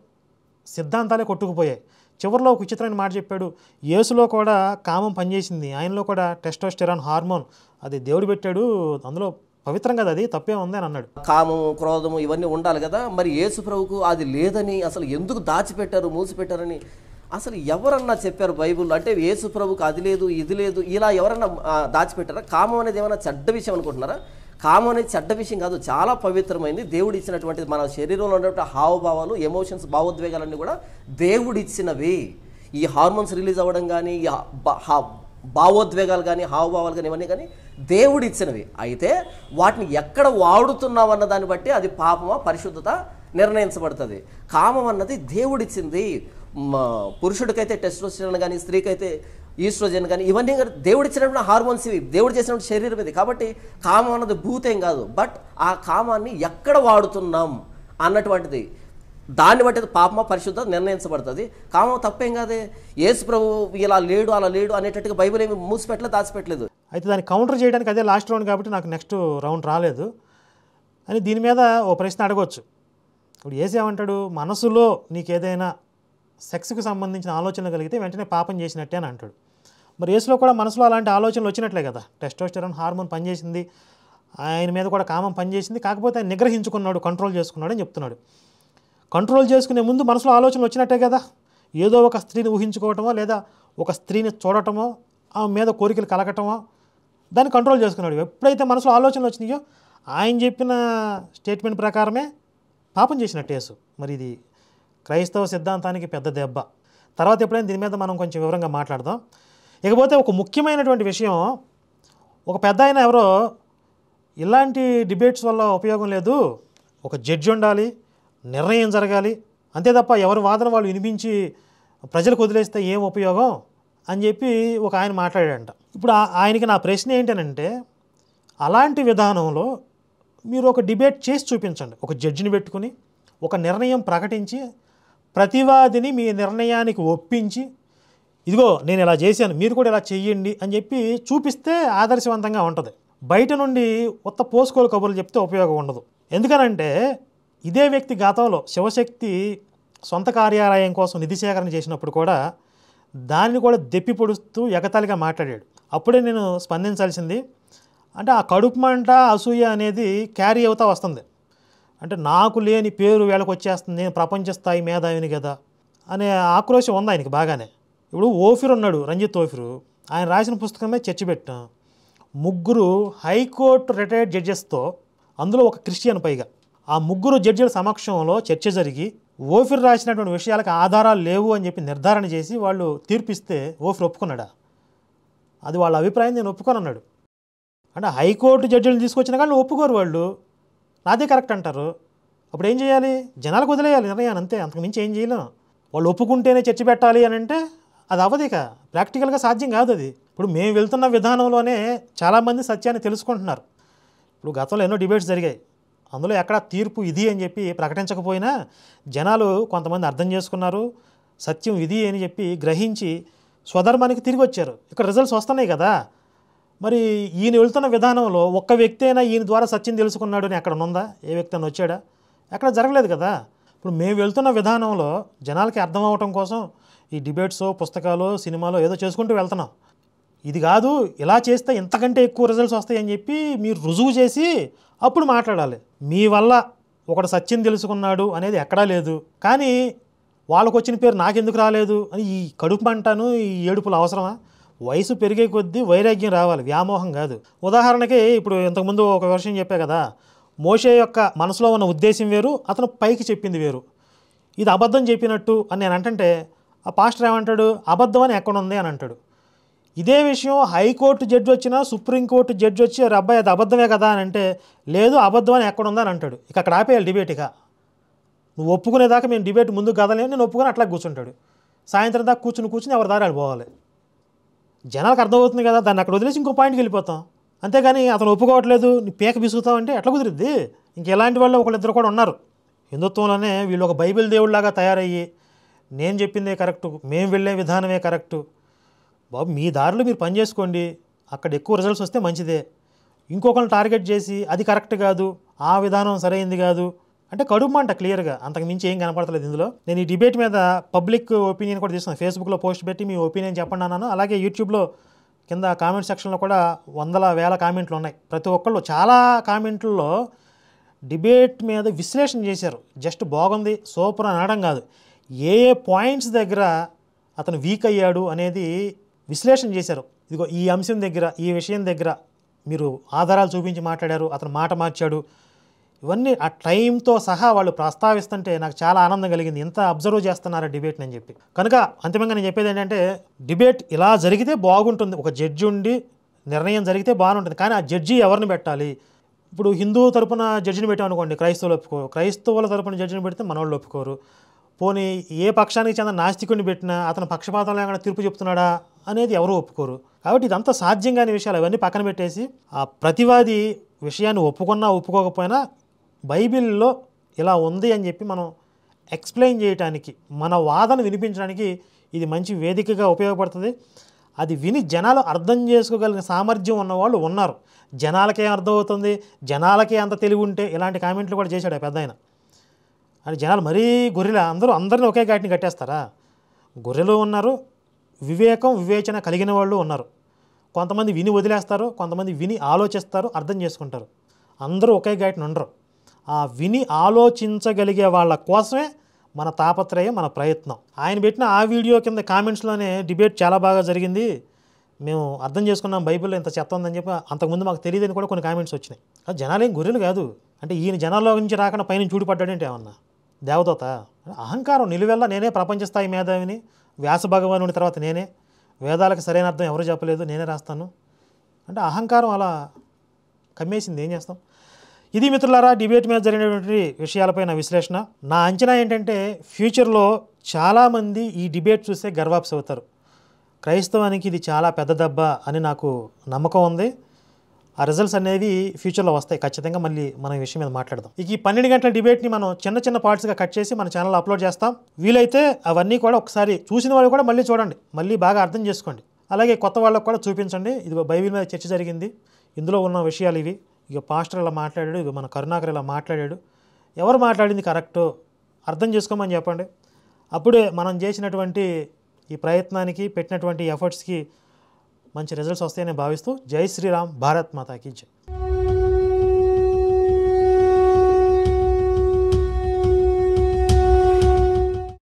సిద్ధాంతాలే కొట్టుకుపోయాయి. చివరిలో ఒక విచిత్రమైన మాట చెప్పాడు, యేసులో కూడా కామం పనిచేసింది, ఆయనలో కూడా టెస్టోస్టెరాన్ హార్మోన్ అది దేవుడు పెట్టాడు, అందులో పవిత్రం కదా, అది తప్పే ఉంది అని అన్నాడు. కామము, క్రోధము ఇవన్నీ ఉండాలి కదా, మరి యేసు ప్రభువుకు అది లేదని అసలు ఎందుకు దాచిపెట్టారు, మూసిపెట్టారని అసలు ఎవరన్నా చెప్పారు బైబుల్? అంటే యేసు ప్రభువుకు అది లేదు ఇది లేదు ఇలా ఎవరన్నా దాచిపెట్టారా? కామం అనేది ఏమైనా చెడ్డ విషయం అనుకుంటున్నారా? కామం అనేది చెడ్డ విషయం కాదు, చాలా పవిత్రమైంది. దేవుడు ఇచ్చినటువంటిది. మన శరీరంలో ఉన్నటువంటి హావభావాలు, ఎమోషన్స్, భావోద్వేగాలన్నీ కూడా దేవుడు ఇచ్చినవి. ఈ హార్మోన్స్ రిలీజ్ అవ్వడం కానీ, ఈ భావోద్వేగాలు కానీ, హావభావాలు కానీ, ఇవన్నీ కానీ దేవుడు ఇచ్చినవి. అయితే వాటిని ఎక్కడ వాడుతున్నావు అన్న దాన్ని బట్టి అది పాపమా పరిశుద్ధత నిర్ణయించబడుతుంది. కామం అన్నది దేవుడిచ్చింది. పురుషుడికైతే టెస్టోస్టెరాన్ కానీ, స్త్రీకైతే ఈస్ట్రోజన్ కానీ, ఇవన్నీ దేవుడిచ్చినటువంటి హార్మోన్స్, ఇవి దేవుడు చేసినటువంటి శరీరం ఇది. కాబట్టి కామం అన్నది భూతేం కాదు, బట్ ఆ కామాన్ని ఎక్కడ వాడుతున్నాం అన్నటువంటిది దాన్ని బట్టి పాపమా పరిశుద్ధత నిర్ణయించబడుతుంది. కామం తప్పేం కాదే, యేసు ప్రభు ఇలా లేడు అలా లేడు అనేటట్టుగా బైబిల్ ఏమి మూసిపెట్టలేదు, దాచిపెట్టలేదు. అయితే దాన్ని కౌంటర్ చేయడానికి అదే లాస్ట్ రౌండ్ కాబట్టి నాకు నెక్స్ట్ రౌండ్ రాలేదు అని దీని మీద ఓ ప్రశ్న అడగవచ్చు. ఇప్పుడు ఏసేమంటాడు, మనసులో నీకు ఏదైనా సెక్స్కి సంబంధించిన ఆలోచనలు కలిగితే వెంటనే పాపం చేసినట్టే అని అంటాడు. మరి యేసులో కూడా మనసులో అలాంటి ఆలోచనలు వచ్చినట్లే కదా, టెస్టోస్టెరాన్ హార్మోన్ పనిచేసింది, ఆయన మీద కూడా కామం పనిచేసింది, కాకపోతే ఆయన నిగ్రహించుకున్నాడు, కంట్రోల్ చేసుకున్నాడు అని చెప్తున్నాడు. కంట్రోల్ చేసుకునే ముందు మనసులో ఆలోచనలు వచ్చినట్టే కదా, ఏదో ఒక స్త్రీని ఊహించుకోవటమో లేదా ఒక స్త్రీని చూడటమో ఆమె మీద కోరికలు కలగటమో దాన్ని కంట్రోల్ చేసుకున్నాడు. ఎప్పుడైతే మనసులో ఆలోచనలు వచ్చినాయో ఆయన చెప్పిన స్టేట్మెంట్ ప్రకారమే పాపం చేసినట్టు యేసు. మరి ఇది క్రైస్తవ సిద్ధాంతానికి పెద్ద దెబ్బ. తర్వాత ఎప్పుడైనా దీని మీద మనం కొంచెం వివరంగా మాట్లాడదాం. ఇకపోతే ఒక ముఖ్యమైనటువంటి విషయం, ఒక పెద్ద ఆయన ఎవరో ఇలాంటి డిబేట్స్ వల్ల ఉపయోగం లేదు, ఒక జడ్జి ఉండాలి, నిర్ణయం జరగాలి, అంతే తప్ప ఎవరి వాదన వాళ్ళు వినిపించి ప్రజలకు వదిలేస్తే ఏం ఉపయోగం అని చెప్పి ఒక ఆయన మాట్లాడాడంట. ఇప్పుడు ఆయనకి నా ప్రశ్న ఏంటనంటే, అలాంటి విధానంలో మీరు ఒక డిబేట్ చేసి చూపించండి, ఒక జడ్జిని పెట్టుకుని ఒక నిర్ణయం ప్రకటించి ప్రతివాదిని మీ నిర్ణయానికి ఒప్పించి ఇదిగో నేను ఇలా చేశాను మీరు కూడా ఇలా చెయ్యండి అని చెప్పి చూపిస్తే ఆదర్శవంతంగా ఉంటుంది. బయట నుండి ఉత్త పోసుకోలు కబుర్లు చెప్తే ఉపయోగం ఉండదు. ఎందుకనంటే ఇదే వ్యక్తి గతంలో శివశక్తి సొంత కార్యాలయం కోసం నిధి సేకరణ చేసినప్పుడు కూడా దాన్ని కూడా దెప్పి పొడుస్తూ ఎగతాళిగా మాట్లాడాడు. అప్పుడే నేను స్పందించాల్సింది. అంటే ఆ కడుపు మంట, అసూయ అనేది క్యారీ అవుతూ వస్తుంది. అంటే నాకు లేని పేరు వీళ్ళకి వచ్చేస్తుంది, నేను ప్రపంచ స్థాయి మేధావిని కదా అనే ఆక్రోశం ఉంది ఆయనకి బాగానే. ఇప్పుడు ఓఫిర్ ఉన్నాడు, రంజిత్ ఓఫిరు, ఆయన రాసిన పుస్తకమే చర్చ పెట్టాం. ముగ్గురు హైకోర్టు రిటైర్డ్ జడ్జెస్తో, అందులో ఒక క్రిస్టియన్ పైగా, ఆ ముగ్గురు జడ్జిల సమక్షంలో చర్చ జరిగి ఓఫిర్ రాసినటువంటి విషయాలకు ఆధారాలు లేవు అని చెప్పి నిర్ధారణ చేసి వాళ్ళు తీర్పిస్తే ఓఫిర్ ఒప్పుకున్నాడా? అది వాళ్ళ అభిప్రాయం, నేను ఒప్పుకోనన్నాడు. అంటే హైకోర్టు జడ్జిలను తీసుకొచ్చినా కానీ ఒప్పుకోరు వాళ్ళు, నాదే కరెక్ట్ అంటారు. అప్పుడు ఏం చేయాలి? జనాలకు వదిలేయాలి నిర్ణయాన్ని, అంతే, అంతకు మించి ఏం చేయలేం. వాళ్ళు ఒప్పుకుంటేనే చర్చ పెట్టాలి అని అంటే అది అవ్వదు, ఇక ప్రాక్టికల్గా సాధ్యం కాదు అది. ఇప్పుడు మేము వెళ్తున్న విధానంలోనే చాలామంది సత్యాన్ని తెలుసుకుంటున్నారు. ఇప్పుడు గతంలో ఎన్నో డిబేట్స్ జరిగాయి, అందులో ఎక్కడ తీర్పు ఇది అని చెప్పి ప్రకటించకపోయినా జనాలు కొంతమంది అర్థం చేసుకున్నారు, సత్యం ఇది అని చెప్పి గ్రహించి స్వధర్మానికి తిరిగి వచ్చారు. ఇక్కడ రిజల్ట్స్ వస్తున్నాయి కదా. మరి ఈయన వెళ్తున్న విధానంలో ఒక్క వ్యక్తి అయినా ఈయన ద్వారా సత్యం తెలుసుకున్నాడు అని ఎక్కడ ఉందా? ఏ వ్యక్తి అయినా వచ్చాడా? ఎక్కడ జరగలేదు కదా. ఇప్పుడు మేము వెళ్తున్న విధానంలో జనాలకి అర్థం అవ్వటం కోసం ఈ డిబేట్స్, పుస్తకాలు, సినిమాలు ఏదో చేసుకుంటూ వెళ్తున్నాం. ఇది కాదు, ఇలా చేస్తే ఇంతకంటే ఎక్కువ రిజల్ట్స్ వస్తాయి అని చెప్పి మీరు రుజువు చేసి అప్పుడు మాట్లాడాలి. మీ వల్ల ఒకడు సత్యం తెలుసుకున్నాడు అనేది ఎక్కడా లేదు, కానీ వాళ్ళకు వచ్చిన పేరు నాకెందుకు రాలేదు అని ఈ కడుపు మంటను, ఈ ఏడుపులు అవసరమా? వయసు పెరిగే కొద్దీ వైరాగ్యం రావాలి, వ్యామోహం కాదు. ఉదాహరణకి ఇప్పుడు ఇంతకుముందు ఒక విషయం చెప్పా కదా, మోషే యొక్క మనసులో ఉన్న ఉద్దేశం వేరు, అతను పైకి చెప్పింది వేరు. ఇది అబద్ధం చెప్పినట్టు అని నేను అంటుంటే ఆ పాస్టర్ ఏమంటాడు? అబద్ధం అని ఎక్కడ ఉంది అని అంటాడు. ఇదే విషయం హైకోర్టు జడ్జి వచ్చినా, సుప్రీంకోర్టు జడ్జి వచ్చి అబ్బాయి అది అబద్ధమే కదా అని అంటే లేదు, అబద్ధం అని ఎక్కడ ఉందని అంటాడు. ఇక అక్కడ ఆపేయాలి డిబేట్. ఇక నువ్వు ఒప్పుకునేదాకా మేము డిబేట్ ముందుకు కదలేము, నేను ఒప్పుకొని అట్లా కూర్చుంటాడు. సాయంత్రం దాకా కూర్చుని ఎవరి దారి పోవాలి. జనాలకు అర్థమవుతుంది కదా, దాన్ని అక్కడ వదిలేసి ఇంకో పాయింట్కి వెళ్ళిపోతాం. అంతేగాని అతను ఒప్పుకోవట్లేదు, నీ పేక బిసుకుతావు అంటే ఎట్లా కుదిరిద్ది? ఇంకెలాంటి వాళ్ళు ఒకళ్ళిద్దరు కూడా ఉన్నారు హిందుత్వంలోనే. వీళ్ళు ఒక బైబిల్ దేవుళ్ళలాగా తయారయ్యి నేను చెప్పిందే కరెక్టు, మేము వెళ్ళే విధానమే కరెక్టు. బాబు మీ దారిలో మీరు పని చేసుకోండి, అక్కడ ఎక్కువ రిజల్ట్స్ వస్తే మంచిదే. ఇంకొకరిని టార్గెట్ చేసి అది కరెక్ట్ కాదు, ఆ విధానం సరైంది కాదు అంటే కడుపు మంట క్లియర్గా, అంతకు మించి ఏం కనపడతలేదు ఇందులో. నేను ఈ డిబేట్ మీద పబ్లిక్ ఒపీనియన్ కూడా తీసుకున్నాను, ఫేస్బుక్లో పోస్ట్ పెట్టి మీ ఒపీనియన్ చెప్పండి అన్నాను. అలాగే యూట్యూబ్లో కింద కామెంట్ సెక్షన్లో కూడా వందల వేల కామెంట్లు ఉన్నాయి. ప్రతి ఒక్కళ్ళు చాలా కామెంట్లలో డిబేట్ మీద విశ్లేషణ చేశారు. జస్ట్ బాగుంది, సూపర్ అని అనడం కాదు, ఏ ఏ పాయింట్స్ దగ్గర అతను వీక్ అయ్యాడు అనేది విశ్లేషణ చేశారు. ఇదిగో ఈ అంశం దగ్గర, ఈ విషయం దగ్గర మీరు ఆధారాలు చూపించి మాట్లాడారు, అతను మాట మార్చాడు, ఇవన్నీ ఆ టైంతో సహా వాళ్ళు ప్రస్తావిస్తుంటే నాకు చాలా ఆనందం కలిగింది. ఇంత అబ్జర్వ్ చేస్తున్నారా డిబేట్ని అని చెప్పి. కనుక అంతిమంగా నేను చెప్పేది ఏంటంటే, డిబేట్ ఇలా జరిగితే బాగుంటుంది, ఒక జడ్జి ఉండి నిర్ణయం జరిగితే బాగుంటుంది. కానీ ఆ జడ్జి ఎవరిని పెట్టాలి? ఇప్పుడు హిందూ తరపున జడ్జిని పెట్టామనుకోండి, క్రైస్తవులు ఒప్పుకోరు. క్రైస్తవుల తరపున జడ్జిని పెడితే మనోళ్ళు ఒప్పుకోరు. పోనీ ఏ పక్షానికి చెందిన నాస్తికుడిని పెట్టినా అతను పక్షపాతం లేకుండా తీర్పు చెప్తున్నాడా అనేది ఎవరు ఒప్పుకోరు. కాబట్టి ఇదంతా సాధ్యం కాని విషయాలు, అవన్నీ పక్కన పెట్టేసి ఆ ప్రతివాది విషయాన్ని ఒప్పుకున్నా ఒప్పుకోకపోయినా బైబిల్లో ఇలా ఉంది అని చెప్పి మనం ఎక్స్ప్లెయిన్ చేయడానికి, మన వాదన వినిపించడానికి ఇది మంచి వేదికగా ఉపయోగపడుతుంది. అది విని జనాలు అర్థం చేసుకోగలిగిన సామర్థ్యం ఉన్నవాళ్ళు ఉన్నారు. జనాలకే అర్థమవుతుంది, జనాలకే అంత తెలివి ఉంటే ఇలాంటి కామెంట్లు కూడా చేశాడు ఆ పెద్ద ఆయన. అని జనాలు మరీ గొర్రెల అందరిని ఒకే ఘాటిని కట్టేస్తారా? గొర్రెలు ఉన్నారు, వివేకం వివేచన కలిగిన వాళ్ళు ఉన్నారు. కొంతమంది విని వదిలేస్తారు, కొంతమంది విని ఆలోచిస్తారు, అర్థం చేసుకుంటారు. అందరూ ఒకే ఘాటిని ఉండరు. ఆ విని ఆలోచించగలిగే వాళ్ళ కోసమే మన తాపత్రయం, మన ప్రయత్నం. ఆయన పెట్టిన ఆ వీడియో కింద కామెంట్స్లోనే డిబేట్ చాలా బాగా జరిగింది, మేము అర్థం చేసుకున్నాం, బైబిల్లో ఇంత చెత్త ఉందని చెప్పి అంతకుముందు మాకు తెలియదని కూడా కొన్ని కామెంట్స్ వచ్చినాయి. జనాలేం గొర్రెలు కాదు. అంటే ఈయన జనాల్లో నుంచి రాకుండా పైన చూడిపడ్డాడంటే ఏమన్నా దేవదూత? అహంకారం నిలువెల్లా నేనే ప్రపంచ స్థాయి మేధావిని, వ్యాస భగవానుడి తర్వాత నేనే, వేదాలకు సరైన అర్థం ఎవరు చెప్పలేదు, నేనే రాస్తాను అంటే అహంకారం అలా కమ్మేసింది. ఏం చేస్తాం? ఇది మిత్రులారా డిబేట్ మీద జరిగినటువంటి విషయాలపై నా విశ్లేషణ. నా అంచనా ఏంటంటే ఫ్యూచర్లో చాలామంది ఈ డిబేట్ చూస్తే గర్వాప్స్ అవుతారు. క్రైస్తవానికి ఇది చాలా పెద్ద దెబ్బ అని నాకు నమ్మకం ఉంది. ఆ రిజల్ట్స్ అనేవి ఫ్యూచర్లో వస్తాయి ఖచ్చితంగా. మళ్ళీ మనం ఈ విషయం మీద మాట్లాడదాం. ఇక ఈ 12 గంటల డిబేట్ని మనం చిన్న చిన్న పార్ట్స్గా కట్ చేసి మన ఛానల్లో అప్లోడ్ చేస్తాం. వీలైతే అవన్నీ కూడా ఒకసారి చూసిన వాళ్ళు కూడా మళ్ళీ చూడండి, మళ్ళీ బాగా అర్థం చేసుకోండి. అలాగే కొత్త వాళ్ళకు కూడా చూపించండి. ఇది బైబిల్ మీద చర్చ జరిగింది, ఇందులో ఉన్న విషయాలు ఇవి, ఇక పాస్టర్ ఇలా మాట్లాడాడు, ఇక మన కరుణాకర్ ఇలా మాట్లాడాడు, ఎవరు మాట్లాడింది కరెక్టు అర్థం చేసుకోమని చెప్పండి. అప్పుడే మనం చేసినటువంటి ఈ ప్రయత్నానికి, పెట్టినటువంటి ఎఫర్ట్స్కి మంచి రిజల్ట్స్ వస్తాయని భావిస్తూ జై శ్రీరామ్, భారత్ మాతాకి జై.